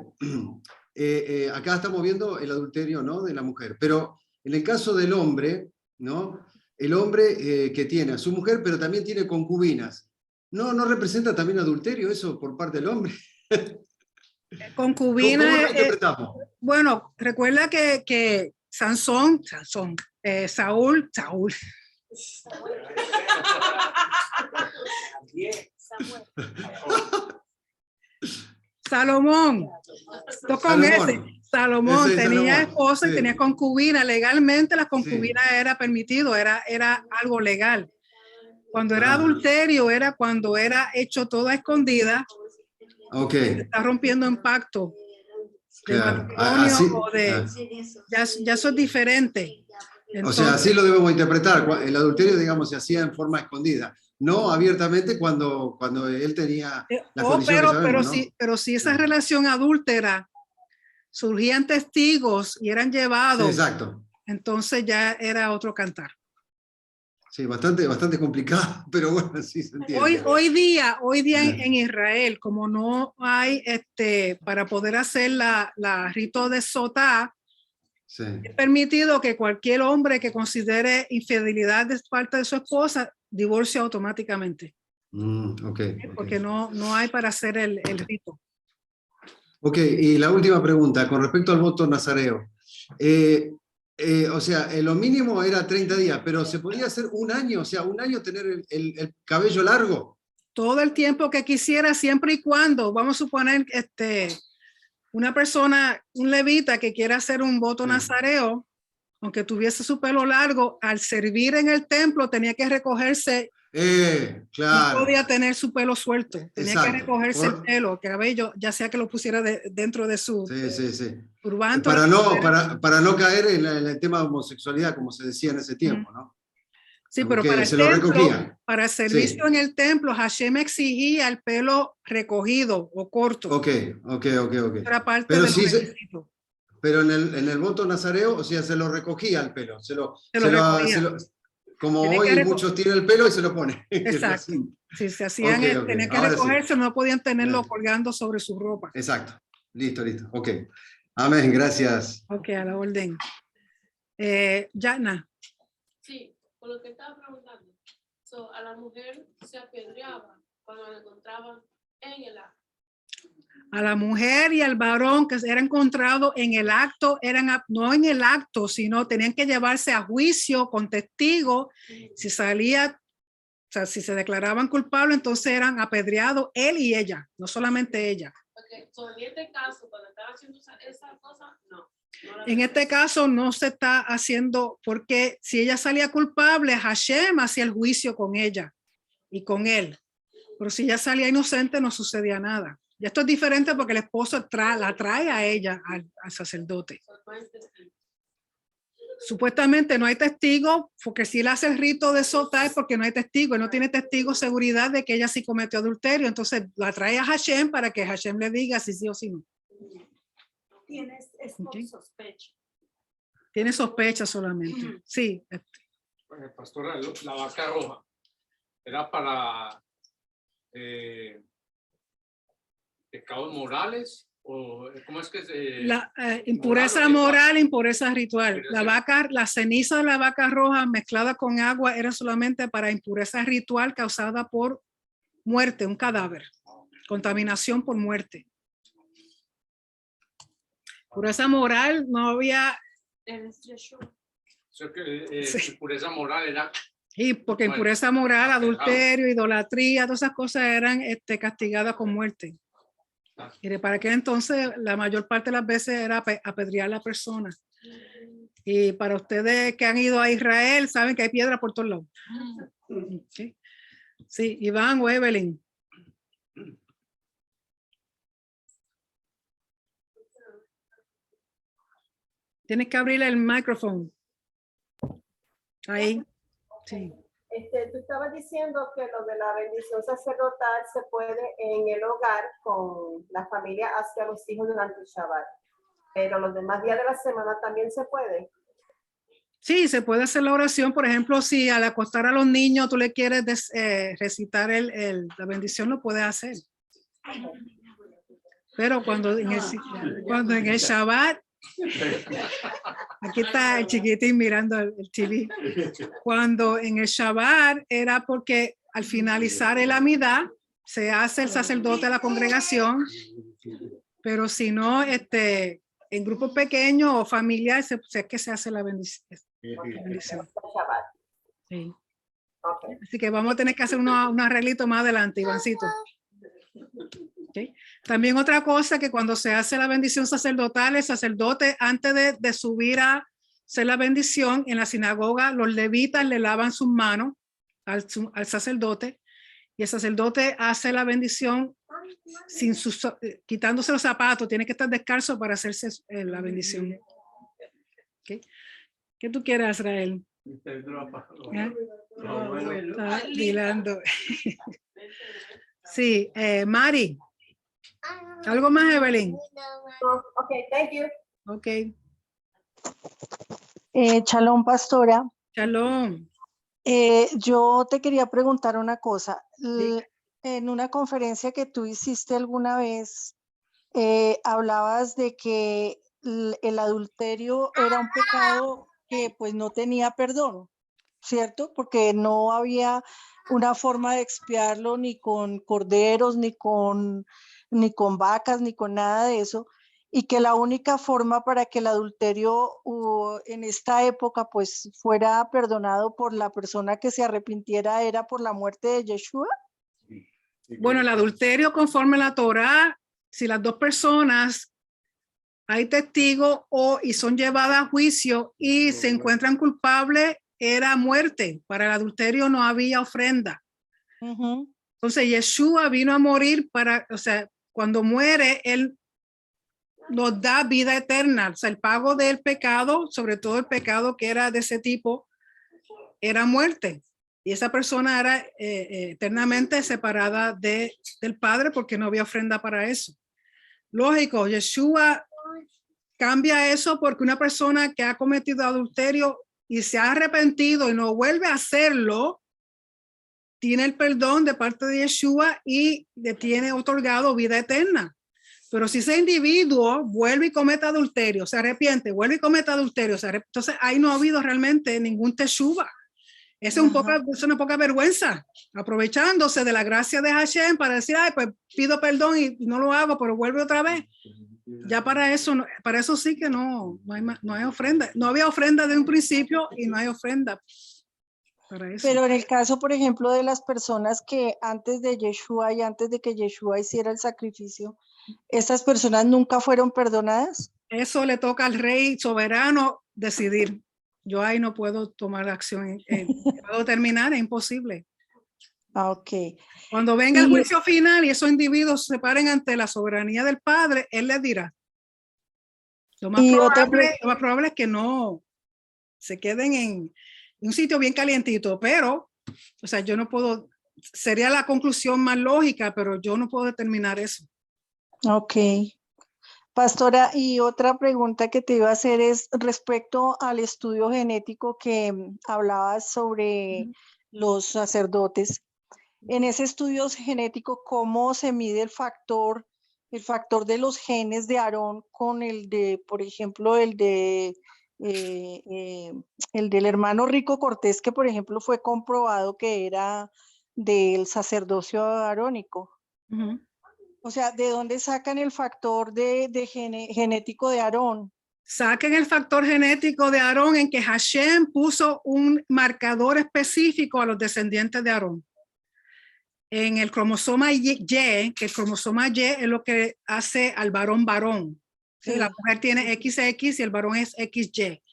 acá estamos viendo el adulterio, ¿no?, de la mujer, pero en el caso del hombre, ¿no?, el hombre que tiene a su mujer, pero también tiene concubinas, ¿no representa también adulterio eso por parte del hombre? Concubina. ¿Cómo lo interpretamos? Bueno, recuerda que Saúl. Salomón. Salomón tenía esposa y tenía concubina. Legalmente las concubinas era permitido, era algo legal. Cuando era adulterio era cuando era hecho todo a escondida. Está rompiendo un pacto de matrimonio o de ya eso es diferente. Entonces, o sea, así lo debemos interpretar. El adulterio, digamos, se hacía en forma escondida, no abiertamente cuando él tenía las condiciones que sabemos, ¿no? Pero si esa relación adúltera surgían testigos y eran llevados, exacto, entonces ya era otro cantar. Sí, bastante complicado, pero bueno, sí se entiende. Hoy día en Israel, como no hay para poder hacer la rito de sotá, es permitido que cualquier hombre que considere infidelidad de parte de su esposa divorcie automáticamente. Porque no hay para hacer el rito. Ok, y la última pregunta, con respecto al voto nazareo. O sea, lo mínimo era 30 días, pero se podía hacer un año, o sea, un año tener el cabello largo. Todo el tiempo que quisiera, siempre y cuando, vamos a suponer, una persona, un levita que quiera hacer un voto nazareo, aunque tuviese su pelo largo, al servir en el templo tenía que recogerse. Claro. No podía tener su pelo suelto, tenía que recogerse el pelo, el cabello, ya sea que lo pusiera dentro de su turbante. Para no caer en el tema de homosexualidad, como se decía en ese tiempo, ¿no? Sí, pero Que para el se lo templo, recogía. para el servicio Sí. en el templo, Hashem exigía el pelo recogido o corto. Ok. Era parte Pero de los sí, requisitos. pero en el voto nazareo, o sea, se lo recogía el pelo. Se lo recogía. Como Tienen que hoy muchos tienen el pelo y se lo ponen. Exacto. Si se hacían, Ok. tenían que Ahora sí. recogerse, no podían tenerlo Bien. colgando sobre su ropa. Exacto. Listo. Ok. Amén. Gracias. Ok, a la orden. Yana, Sí, por lo que estaba preguntando. So, a la mujer se apedreaba cuando la encontraban en el acto. a la mujer y al varón que era encontrado en el acto, no en el acto, sino tenían que llevarse a juicio con testigos. Si salía, o sea, si se declaraban culpables, entonces eran apedreados él y ella, no solamente ella. Okay. So, en este caso, cuando estaba haciendo esa cosa, no. En este caso no se está haciendo, porque si ella salía culpable, Hashem hacía el juicio con ella y con él. Pero si ella salía inocente, no sucedía nada. Y esto es diferente porque el esposo la trae a ella, al sacerdote. So, no es testigo. Supuestamente no hay testigo, porque si él hace el rito de sota es porque no hay testigo, él no tiene testigo seguridad de que ella sí cometió adulterio, entonces la trae a Hashem para que Hashem le diga si sí o si no. Es por Ok. sospecha. Tiene sospecha solamente. Sí. Pastora, la vaca roja era para pecados morales o cómo es que se La impureza moral o moral, impureza ritual. Impureza. La ceniza de la vaca roja mezclada con agua era solamente para impureza ritual causada por muerte, un cadáver, contaminación por muerte. Impureza moral no había, Eres Yeshua. o sea que Sí. impureza moral era y porque impureza moral, adulterio, idolatría, todas esas cosas eran castigadas con muerte. Y para aquel entonces la mayor parte de las veces era apedrear a la persona. Y para ustedes que han ido a Israel, saben que hay piedra por todos lados. Okay. Sí, Iván o Evelyn. Tienes que abrir el micrófono. Ahí. Sí. Tú estabas diciendo que lo de la bendición sacerdotal se puede en el hogar con la familia hacia los hijos durante el Shabbat, pero los demás días de la semana también se puede. Sí, se puede hacer la oración. Por ejemplo, si al acostar a los niños tú le quieres recitar la bendición, lo puedes hacer. Pero cuando en el Shabbat, aquí está el chiquitín mirando el TV. Cuando en el Shabbat era porque al finalizar el Amidá se hace el sacerdote de la congregación, pero si no, en grupos pequeños o familiares es que se hace la bendición. Shabbat. Sí. Okay. Así que vamos a tener que hacer un arreglito más adelante, Ivancito. Okay. También otra cosa que cuando se hace la bendición sacerdotal, el sacerdote antes de subir a hacer la bendición en la sinagoga, los levitas le lavan sus manos al sacerdote y el sacerdote hace la bendición quitándose los zapatos, tiene que estar descalzo para hacerse la bendición. Okay. ¿Qué tú quieres, Israel? Está dilando. Sí, Mari. ¿Algo más, Evelyn? Okay, thank you. Ok. Shalom, pastora. Shalom. Yo te quería preguntar una cosa. Sí. En una conferencia que tú hiciste alguna vez, hablabas de que el adulterio era un pecado que pues no tenía perdón, ¿cierto? Porque no había una forma de expiarlo ni con corderos, ni con vacas, ni con nada de eso, y que la única forma para que el adulterio en esta época pues fuera perdonado por la persona que se arrepintiera era por la muerte de Yeshua. Bueno, el adulterio conforme a la Torá, si las dos personas hay testigos y son llevadas a juicio y se encuentran culpables, era muerte. Para el adulterio no había ofrenda. Uh-huh. Entonces Yeshua vino a morir cuando muere, él nos da vida eterna. O sea, el pago del pecado, sobre todo el pecado que era de ese tipo, era muerte. Y esa persona era eternamente separada del Padre porque no había ofrenda para eso. Lógico, Yeshua cambia eso porque una persona que ha cometido adulterio y se ha arrepentido y no vuelve a hacerlo, tiene el perdón de parte de Yeshua y le tiene otorgado vida eterna. Pero si ese individuo vuelve y comete adulterio, se arrepiente, vuelve y comete adulterio, entonces ahí no ha habido realmente ningún teshuva. Es una poca vergüenza, aprovechándose de la gracia de Hashem para decir, ay, pues pido perdón y no lo hago, pero vuelve otra vez. Ya para eso sí que no hay ofrenda. No había ofrenda de un principio y no hay ofrenda para eso. Pero en el caso, por ejemplo, de las personas que antes de Yeshua y antes de que Yeshua hiciera el sacrificio, ¿estas personas nunca fueron perdonadas? Eso le toca al rey soberano decidir. Yo ahí no puedo tomar acción, puedo terminar, es imposible. Ah, ok. Cuando venga el juicio final y esos individuos se paren ante la soberanía del Padre, Él les dirá. Lo más probable es que no se queden en un sitio bien calientito, pero, o sea, yo no puedo, sería la conclusión más lógica, pero yo no puedo determinar eso. Ok. Pastora, y otra pregunta que te iba a hacer es respecto al estudio genético que hablabas sobre los sacerdotes. En ese estudio genético, ¿cómo se mide el factor de los genes de Aarón con el de, por ejemplo, el del hermano Rico Cortés, que por ejemplo fue comprobado que era del sacerdocio arónico? Uh-huh. O sea, ¿de dónde sacan el factor genético de Aarón? Saquen el factor genético de Aarón en que Hashem puso un marcador específico a los descendientes de Aarón. En el cromosoma Y, que el cromosoma Y es lo que hace al varón. ¿Sí? Sí. La mujer tiene XX y el varón es XY.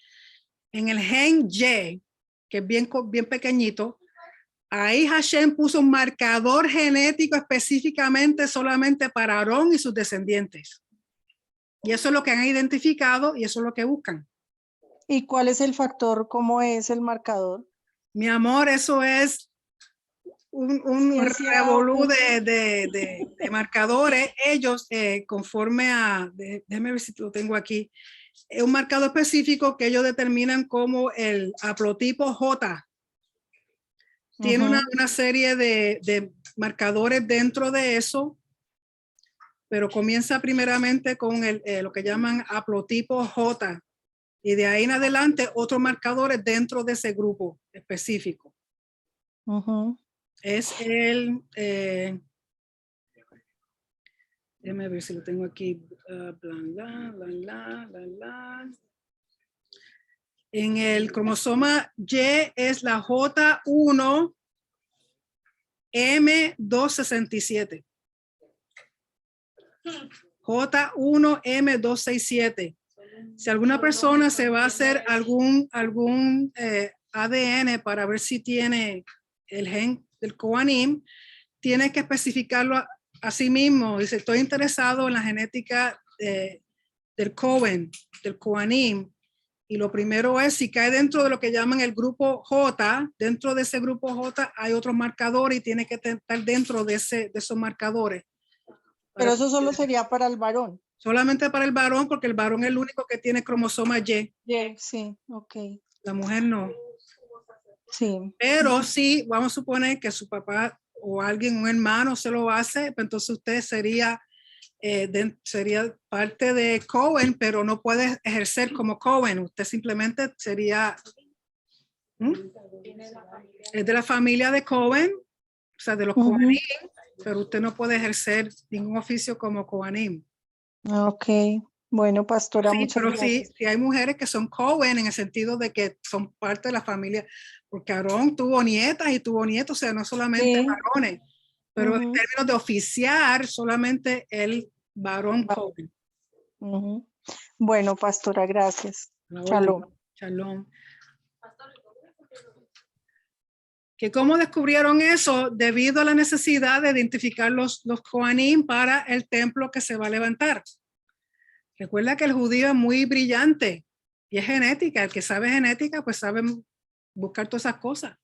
En el gen Y, que es bien pequeñito, ahí Hashem puso un marcador genético específicamente solamente para Aarón y sus descendientes. Y eso es lo que han identificado y eso es lo que buscan. ¿Y cuál es el factor? ¿Cómo es el marcador? Mi amor, eso es un revolú de marcadores. Ellos, conforme a, déjame ver si lo tengo aquí, es un marcador específico que ellos determinan como el haplotipo J. Tiene una serie de marcadores dentro de eso, pero comienza primeramente con lo que llaman haplotipo J. Y de ahí en adelante otros marcadores dentro de ese grupo específico. Es déjame ver si lo tengo aquí. En el cromosoma Y es la J1M267. J1M267. Si alguna persona se va a hacer algún ADN para ver si tiene el gen del Kohanim, tiene que especificarlo a sí mismo. Dice, estoy interesado en la genética del Cohen, del Kohanim. Y lo primero es, si cae dentro de lo que llaman el grupo J, dentro de ese grupo J hay otros marcadores y tiene que estar dentro de esos marcadores. Pero eso solo sería para el varón. Solamente para el varón, porque el varón es el único que tiene cromosoma Y. Sí, ok. La mujer no. Sí. Pero sí, vamos a suponer que su papá o alguien, un hermano se lo hace, pues entonces usted sería parte de Cohen, pero no puede ejercer como Cohen. Usted simplemente sería es de la familia de Cohen, o sea, de los Kohanim, pero usted no puede ejercer ningún oficio como Kohanim. Ok, bueno, pastora, Sí, muchas pero gracias. sí hay mujeres que son Cohen en el sentido de que son parte de la familia, porque Aarón tuvo nietas y tuvo nietos, o sea, no solamente varones, pero en términos de oficiar, solamente el varón Cohen. Bueno, pastora, gracias. Shalom. Shalom. Que cómo descubrieron eso debido a la necesidad de identificar los Kohanim para el templo que se va a levantar. Recuerda que el judío es muy brillante y es genética. El que sabe genética, pues sabe buscar todas esas cosas.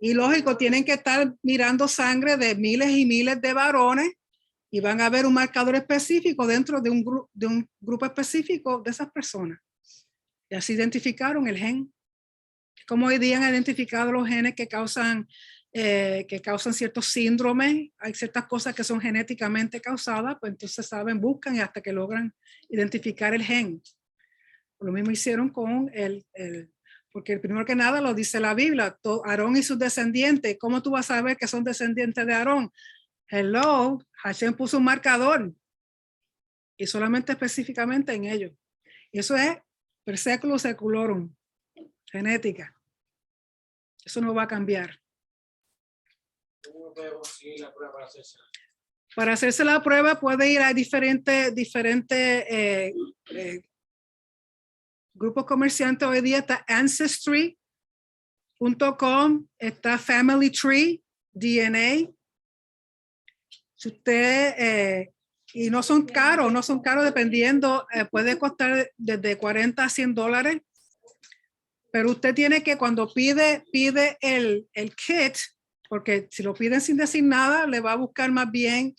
Y lógico, tienen que estar mirando sangre de miles y miles de varones y van a ver un marcador específico dentro de un grupo específico de esas personas. Y así identificaron el gen. Como hoy día han identificado los genes que causan ciertos síndromes, hay ciertas cosas que son genéticamente causadas, pues entonces saben, buscan y hasta que logran identificar el gen. Lo mismo hicieron con porque primero que nada lo dice la Biblia, Aarón y sus descendientes. ¿Cómo tú vas a saber que son descendientes de Aarón? Hello, Hashem puso un marcador y solamente específicamente en ellos. Y eso es per seculum seculorum, genética. Eso no va a cambiar. ¿Cómo puede conseguir la prueba para hacerse? Para hacerse la prueba puede ir a diferentes grupos comerciantes. Hoy día está Ancestry.com, está Family Tree, DNA. Si usted, y no son caros dependiendo, puede costar desde $40 a $100. Pero usted tiene que, cuando pide el kit, porque si lo piden sin decir nada, le va a buscar más bien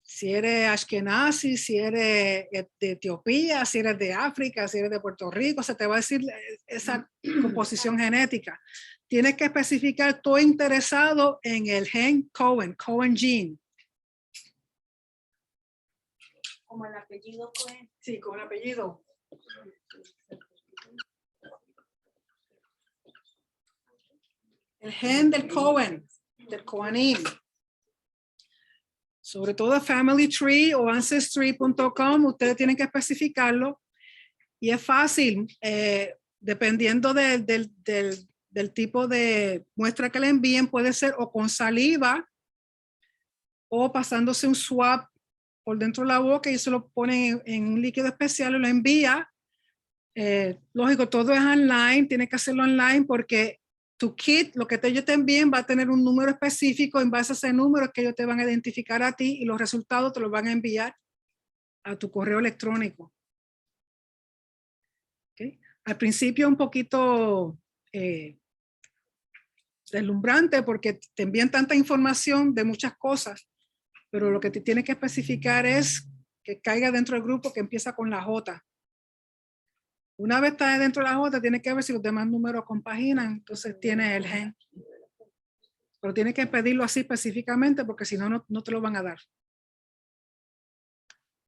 si eres Ashkenazi, si eres de Etiopía, si eres de África, si eres de Puerto Rico, se te va a decir esa composición genética. Tienes que especificar todo interesado en el gen Cohen gene. Como el apellido fue. Sí, con el apellido. El gen del Cohen, del Cohenim. Sobre todo Family Tree o Ancestry.com, ustedes tienen que especificarlo. Y es fácil, dependiendo del tipo de muestra que le envíen, puede ser o con saliva o pasándose un swab por dentro de la boca y se lo ponen en un líquido especial y lo envía. Lógico, todo es online, tiene que hacerlo online porque tu kit, lo que ellos te envíen, va a tener un número específico. En base a ese número que ellos te van a identificar a ti y los resultados te los van a enviar a tu correo electrónico. ¿Okay? Al principio un poquito deslumbrante porque te envían tanta información de muchas cosas, pero lo que te tiene que especificar es que caiga dentro del grupo que empieza con la J. Una vez está dentro de la J, tiene que ver si los demás números compaginan, entonces tiene el gen. Pero tiene que pedirlo así específicamente porque si no, no te lo van a dar.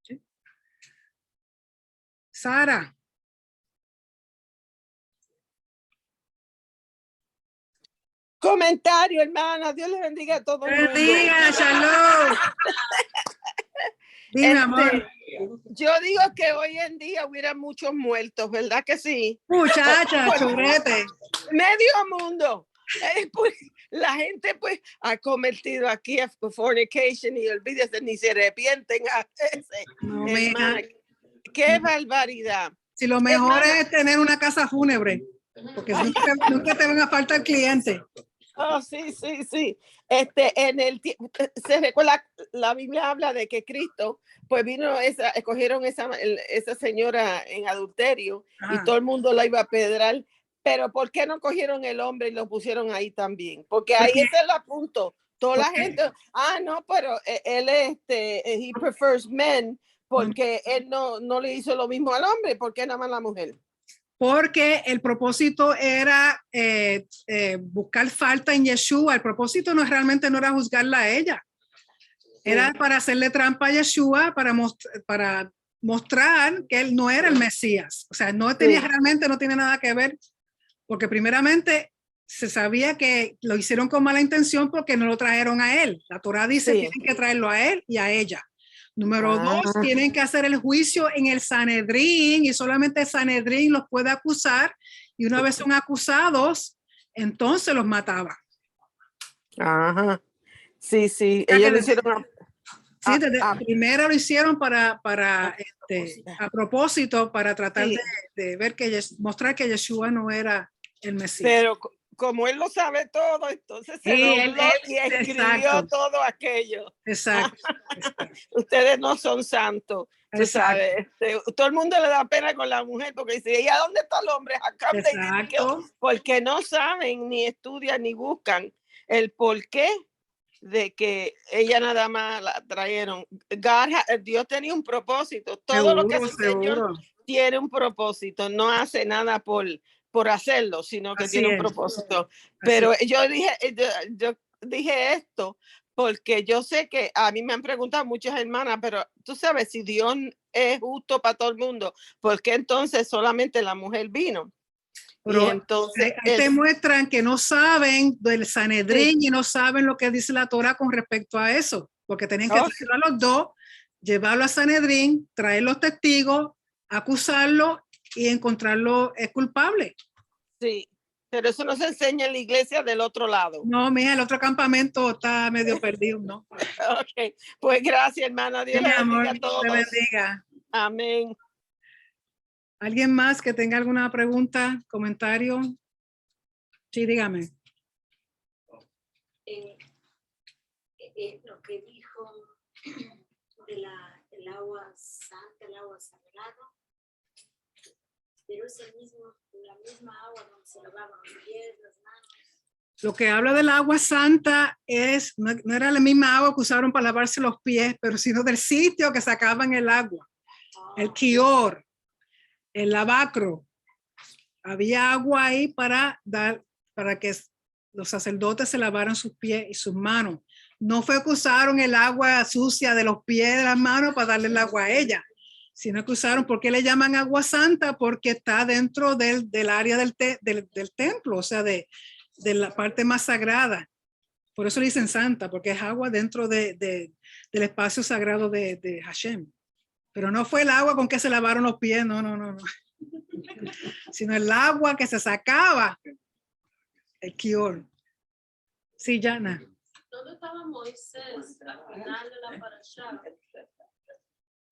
¿Sí? Sara. Comentario, hermana. Dios les bendiga a todos. Bendiga, shalom. Dime, amor. Yo digo que hoy en día hubiera muchos muertos, ¿verdad que sí? Muchacha, chorrete. Medio mundo. Pues, la gente pues ha convertido aquí a fornication y olvídese, ni se arrepienten a ese. No, Hermana, qué barbaridad. Si lo mejor hermana, es tener una casa fúnebre, porque nunca te van a faltar clientes. Oh, sí. Se recuerda, la Biblia habla de que Cristo, pues escogieron esa señora en adulterio y todo el mundo la iba a apedrear. Pero ¿por qué no cogieron el hombre y lo pusieron ahí también? Porque ahí es el apunto. Toda la gente, no, pero él he prefers men porque él no le hizo lo mismo al hombre, ¿por qué nada más la mujer? Porque el propósito era buscar falta en Yeshua. El propósito no era juzgarla a ella. Era para hacerle trampa a Yeshua, para mostrar que él no era el Mesías. O sea, no tiene nada que ver, porque primeramente se sabía que lo hicieron con mala intención porque no lo trajeron a él. La Torá dice que tienen que traerlo a él y a ella. Número 2, tienen que hacer el juicio en el Sanedrín y solamente el Sanedrín los puede acusar y una vez son acusados, entonces los mataba. Ajá. Sí. Ellos lo hicieron primero lo hicieron a propósito para tratar de ver mostrar que Yeshua no era el Mesías. Pero como él lo sabe todo, entonces se dobló y escribió todo aquello. Exacto. ustedes no son santos. Tú Exacto. sabes, todo el mundo le da pena con la mujer porque dice, ¿y a dónde está el hombre? Acá they didn't kill", Exacto. porque no saben, ni estudian, ni buscan el porqué de que ella nada más la trajeron. Dios tenía un propósito. Todo lo que hace el Señor Seguro. tiene un propósito. No hace nada por hacerlo, sino que Así tiene un es. propósito. Así Pero yo dije esto porque yo sé que a mí me han preguntado muchas hermanas, pero tú sabes, si Dios es justo para todo el mundo, ¿por qué entonces solamente la mujer vino? Pero y entonces ahí te muestran que no saben del Sanedrín Sí. y no saben lo que dice la Torah con respecto a eso, porque tenían que Oh, traerlo a los dos, llevarlo a Sanedrín, traer los testigos, acusarlo y encontrarlo culpable. sí, pero eso no se enseña en la iglesia del otro lado. No, mira, el otro campamento está medio perdido, ¿no? Ok, pues gracias, hermana. Dios Sí, mi le amor, bendiga a todos. te bendiga. Amén. ¿Alguien más que tenga alguna pregunta, comentario? Sí, dígame. Lo que dijo el agua santa, el agua sagrada, pero es la misma agua donde se lavaban los pies, las manos. Lo que habla del agua santa no era la misma agua que usaron para lavarse los pies, pero sino del sitio que sacaban el agua. El Kior, el lavacro. Había agua ahí para que los sacerdotes se lavaran sus pies y sus manos. No fue que usaron el agua sucia de los pies, de las manos para darle el agua a ella, sino que usaron, ¿por qué le llaman agua santa? Porque está dentro del área del templo, o sea, de la parte más sagrada. Por eso le dicen santa, porque es agua dentro del espacio sagrado de Hashem. Pero no fue el agua con que se lavaron los pies, no. Sino el agua que se sacaba, el Kior. Sí, Jana. ¿Dónde estaba Moisés al final de la parasha?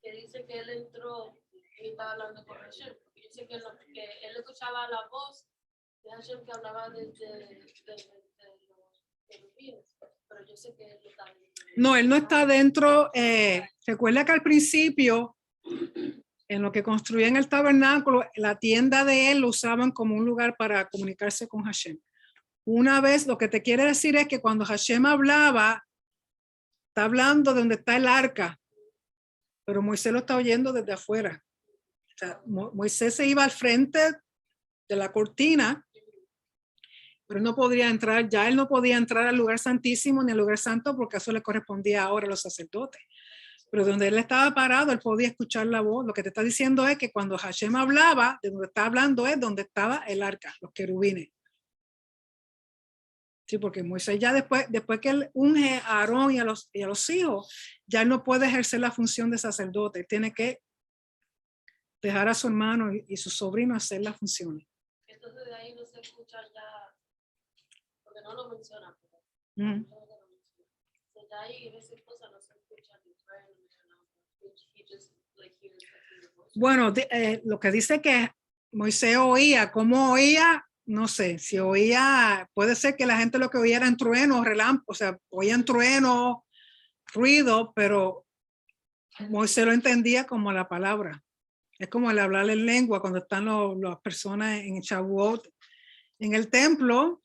Que dice que él entró y estaba hablando con Hashem. Porque yo sé que él escuchaba la voz de Hashem que hablaba desde los querubines, pero yo sé que él estaba. No, él no está dentro. Recuerda que al principio, en lo que construían el tabernáculo, la tienda de él lo usaban como un lugar para comunicarse con Hashem. Una vez, lo que te quiere decir es que cuando Hashem hablaba, está hablando de donde está el arca, pero Moisés lo está oyendo desde afuera. O sea, Moisés se iba al frente de la cortina, pero no podría entrar, ya él no podía entrar al lugar santísimo ni al lugar santo porque eso le correspondía ahora a los sacerdotes. Pero donde él estaba parado, él podía escuchar la voz. Lo que te está diciendo es que cuando Hashem hablaba, de donde está hablando es donde estaba el arca, los querubines. Sí, porque Moisés ya después que él unge a Aarón y a los hijos, ya no puede ejercer la función de sacerdote. Él tiene que dejar a su hermano y su sobrino hacer las funciones. Entonces de ahí no se escucha ya, porque no lo mencionan. Mm. De ahí esas cosas no se escuchan. Bueno, lo que dice que Moisés oía, ¿cómo oía? No sé, si oía, puede ser que la gente lo que oía eran truenos, relámpagos, o sea, oían truenos, ruido, pero Moisés lo entendía como la palabra. Es como el hablar en lengua cuando están las personas en Shavuot, en el templo,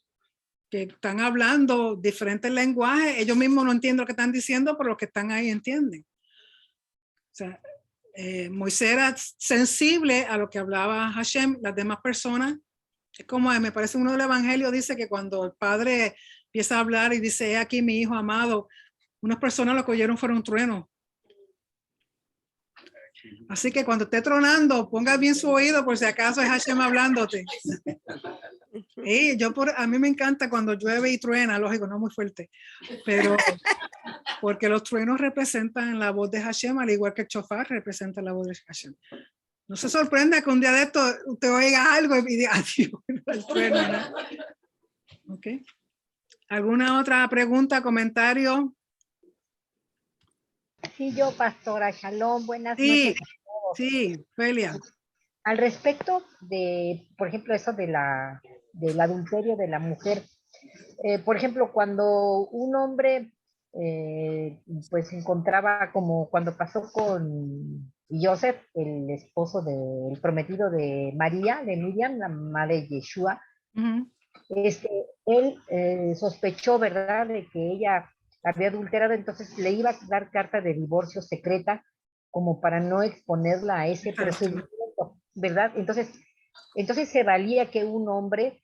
que están hablando diferentes lenguajes, ellos mismos no entienden lo que están diciendo, pero los que están ahí entienden. O sea, Moisés era sensible a lo que hablaba Hashem, las demás personas. Es como me parece uno del evangelio dice que cuando el padre empieza a hablar y dice, aquí mi hijo amado, unas personas lo que oyeron fueron un trueno. Así que cuando esté tronando, ponga bien su oído por si acaso es Hashem hablándote. Y a mí me encanta cuando llueve y truena, lógico, no muy fuerte, pero porque los truenos representan la voz de Hashem, al igual que el shofar representa la voz de Hashem. No se sorprenda que un día de esto usted oiga algo y diga, adiós, el trueno, ¿no? Okay. ¿Alguna otra pregunta, comentario? Sí, yo, pastora, shalom, buenas Sí, noches. sí, Felia. Al respecto de, por ejemplo, eso del adulterio de la mujer, por ejemplo, cuando un hombre pues se encontraba como cuando pasó con Joseph, el esposo del prometido de María, de Miriam, la madre de Yeshua. Él sospechó, ¿verdad?, de que ella había adulterado, entonces le iba a dar carta de divorcio secreta como para no exponerla a ese procedimiento, ¿verdad? Entonces se valía que un hombre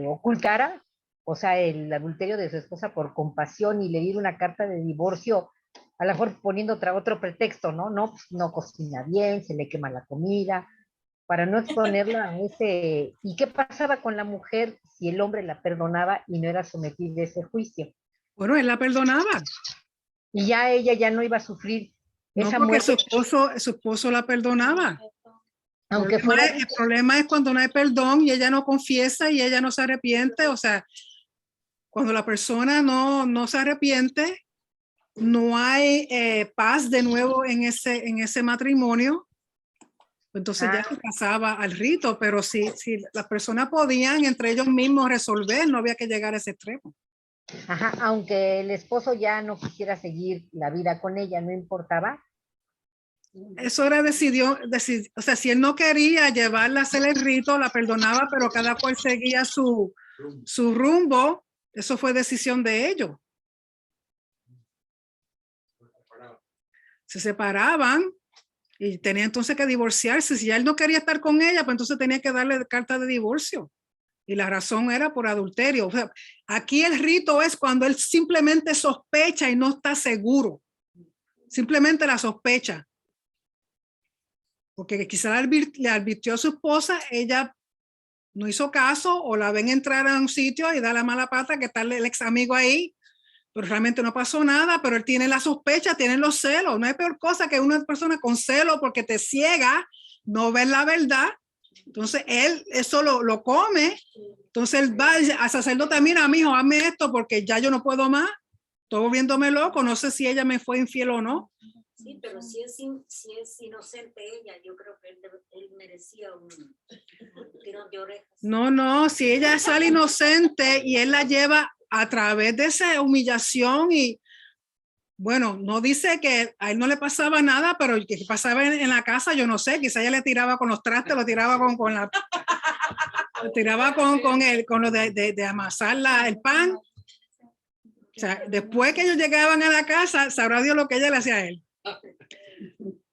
ocultara, o sea, el adulterio de su esposa por compasión y le diera una carta de divorcio, a lo mejor poniendo otro pretexto, ¿no? No, pues, no cocina bien, se le quema la comida, para no exponerla a ese... ¿Y qué pasaba con la mujer si el hombre la perdonaba y no era sometida a ese juicio? Bueno, él la perdonaba. Y ya ella ya no iba a sufrir no, esa porque muerte. su esposo la perdonaba. Aunque fuera el problema es cuando no hay perdón y ella no confiesa y ella no se arrepiente. O sea, cuando la persona no se arrepiente, no hay paz de nuevo en ese matrimonio. Entonces ya se pasaba al rito, pero si las personas podían entre ellos mismos resolver, no había que llegar a ese extremo. Ajá, aunque el esposo ya no quisiera seguir la vida con ella, no importaba. Eso era o sea, si él no quería llevarla a hacer el rito, la perdonaba, pero cada cual seguía su rumbo. Eso fue decisión de ellos. Se separaban y tenía entonces que divorciarse. Si él no quería estar con ella, pues entonces tenía que darle carta de divorcio. Y la razón era por adulterio. O sea, aquí el rito es cuando él simplemente sospecha y no está seguro. Simplemente la sospecha. Porque quizá le advirtió a su esposa, ella no hizo caso o la ven entrar a un sitio y da la mala pata que está el ex amigo ahí, pero realmente no pasó nada, pero él tiene la sospecha, tiene los celos. No hay peor cosa que una persona con celo porque te ciega, no ves la verdad. Entonces él eso lo come. Entonces él va a sacerdote, mira, mijo, hazme esto porque ya yo no puedo más. Estoy volviéndome loco, no sé si ella me fue infiel o no. Sí, pero si es inocente ella, yo creo que él merecía un tirón de orejas. No, si ella sale inocente y él la lleva a través de esa humillación y, bueno, no dice que a él no le pasaba nada, pero que pasaba en la casa, yo no sé, quizá ella le tiraba con los trastes, lo tiraba con la... Lo tiraba con lo de amasar el pan. O sea, después que ellos llegaban a la casa, sabrá Dios lo que ella le hacía a él.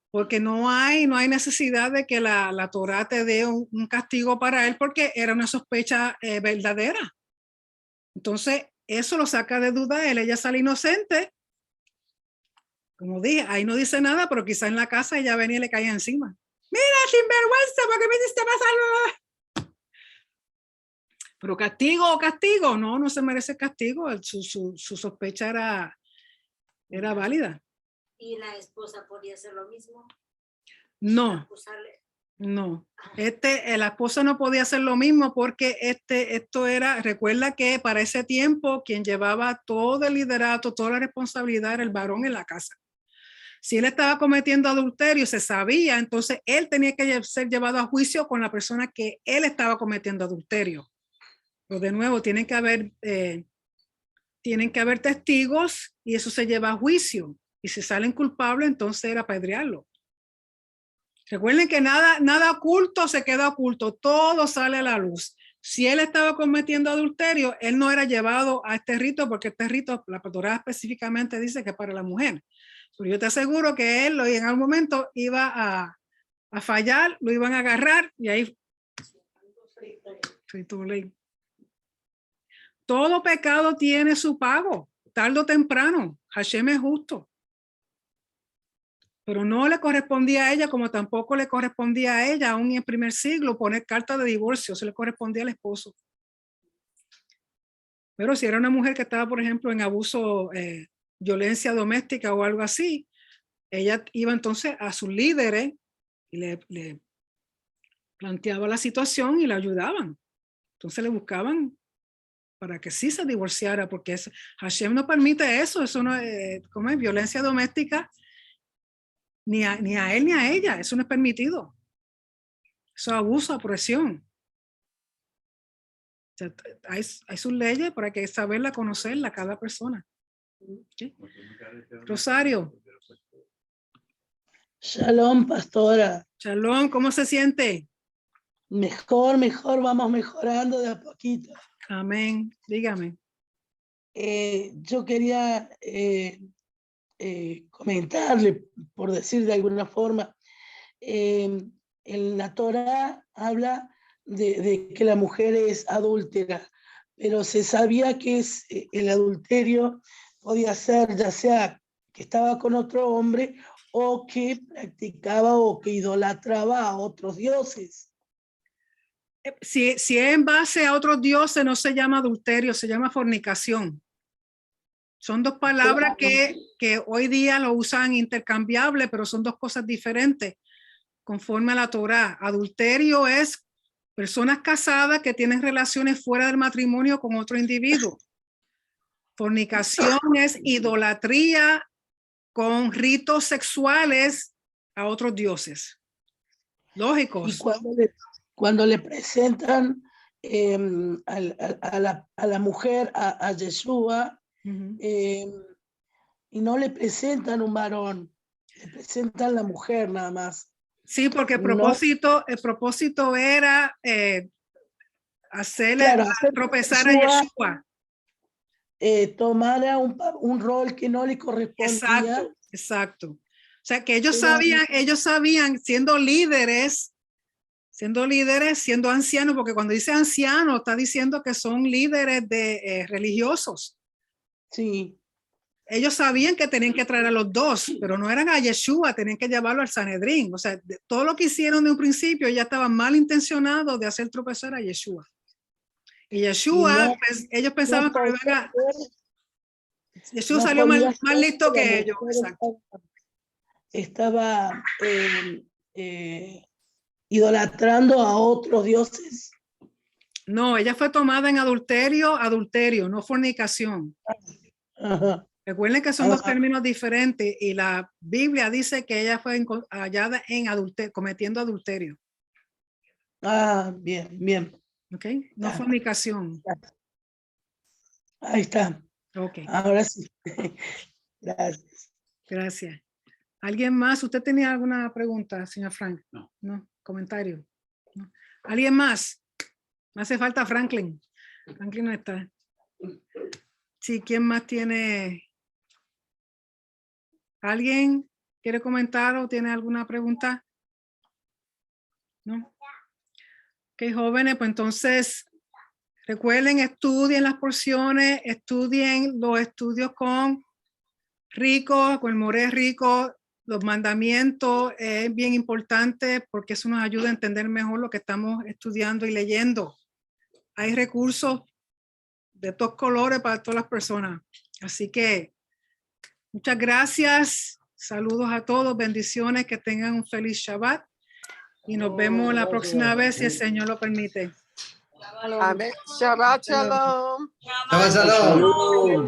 Porque no hay necesidad de que la Torá te dé un castigo para él porque era una sospecha verdadera. Entonces, eso lo saca de duda él. Ella sale inocente. Como dije, ahí no dice nada, pero quizá en la casa ella venía y le caía encima. Mira, sinvergüenza, ¿por qué me hiciste pasar? Pero castigo, no se merece castigo. Su sospecha era válida. ¿Y la esposa podía hacer lo mismo? No. La esposa no podía hacer lo mismo porque esto era, recuerda que para ese tiempo quien llevaba todo el liderato, toda la responsabilidad era el varón en la casa. Si él estaba cometiendo adulterio, se sabía, entonces él tenía que ser llevado a juicio con la persona que él estaba cometiendo adulterio. Pero de nuevo, tienen que haber testigos y eso se lleva a juicio. Y si salen culpables, entonces era apedrearlo. Recuerden que nada oculto se queda oculto, todo sale a la luz. Si él estaba cometiendo adulterio, él no era llevado a este rito, porque este rito, la Torá específicamente dice que es para la mujer. Pero yo te aseguro que él en algún momento iba a fallar, lo iban a agarrar y ahí... Todo pecado tiene su pago, tarde o temprano. Hashem es justo. Pero no le correspondía a ella, como tampoco le correspondía a ella, aún en el primer siglo, poner carta de divorcio, se le correspondía al esposo. Pero si era una mujer que estaba, por ejemplo, en abuso, violencia doméstica o algo así, ella iba entonces a sus líderes y le planteaba la situación y la ayudaban. Entonces le buscaban para que sí se divorciara, porque Hashem no permite eso no es, ¿cómo es? Violencia doméstica. Ni a él ni a ella, eso no es permitido. Eso es abuso, opresión. O sea, hay sus leyes, pero hay que saberla, conocerla cada persona. ¿Sí? Rosario. Shalom, pastora. Shalom, ¿cómo se siente? Mejor, vamos mejorando de a poquito. Amén. Dígame. Yo quería comentarle, por decir de alguna forma, en la Torá habla de que la mujer es adúltera, pero se sabía que el adulterio podía ser ya sea que estaba con otro hombre o que practicaba o que idolatraba a otros dioses. Si es en base a otros dioses, no se llama adulterio, se llama fornicación. Son dos palabras que hoy día lo usan intercambiable, pero son dos cosas diferentes conforme a la Torá. Adulterio es personas casadas que tienen relaciones fuera del matrimonio con otro individuo. Fornicación es idolatría con ritos sexuales a otros dioses. Lógico. Y cuando le presentan a la mujer, a Yeshua, y no le presentan un varón, le presentan la mujer nada más. Sí, porque el propósito era hacer tropezar a Yeshua. Tomara un rol que no le correspondía. Exacto. O sea, que ellos sabían, siendo líderes, siendo ancianos, porque cuando dice anciano, está diciendo que son líderes religiosos. Sí. Ellos sabían que tenían que traer a los dos, pero no eran a Yeshua, tenían que llevarlo al Sanedrín. O sea, todo lo que hicieron de un principio ya estaban mal intencionados de hacer tropezar a Yeshua. Y Yeshua, pues, ellos pensaban que Yeshua salió más listo que ellos. Exacto. Estaba idolatrando a otros dioses. No, ella fue tomada en adulterio, no fornicación. Ajá. Recuerden que son dos términos diferentes y la Biblia dice que ella fue hallada en cometiendo adulterio. Bien. ¿Ok? No fornicación. Ahí está. Ok. Ahora sí. Gracias. ¿Alguien más? ¿Usted tenía alguna pregunta, señor Frank? No. ¿Comentario? No. ¿Alguien más? Me hace falta Franklin. Franklin no está. Sí, ¿quién más tiene? ¿Alguien quiere comentar o tiene alguna pregunta? ¿No? Ok, jóvenes, pues entonces recuerden, estudien las porciones, estudien los estudios con Rico, con el Moré Rico, los mandamientos, es bien importante porque eso nos ayuda a entender mejor lo que estamos estudiando y leyendo. Hay recursos de todos colores para todas las personas. Así que muchas gracias. Saludos a todos. Bendiciones. Que tengan un feliz Shabbat. Y nos vemos la próxima vez si el Señor lo permite. Amén. Shabbat shalom. Shabbat shalom. Shalom.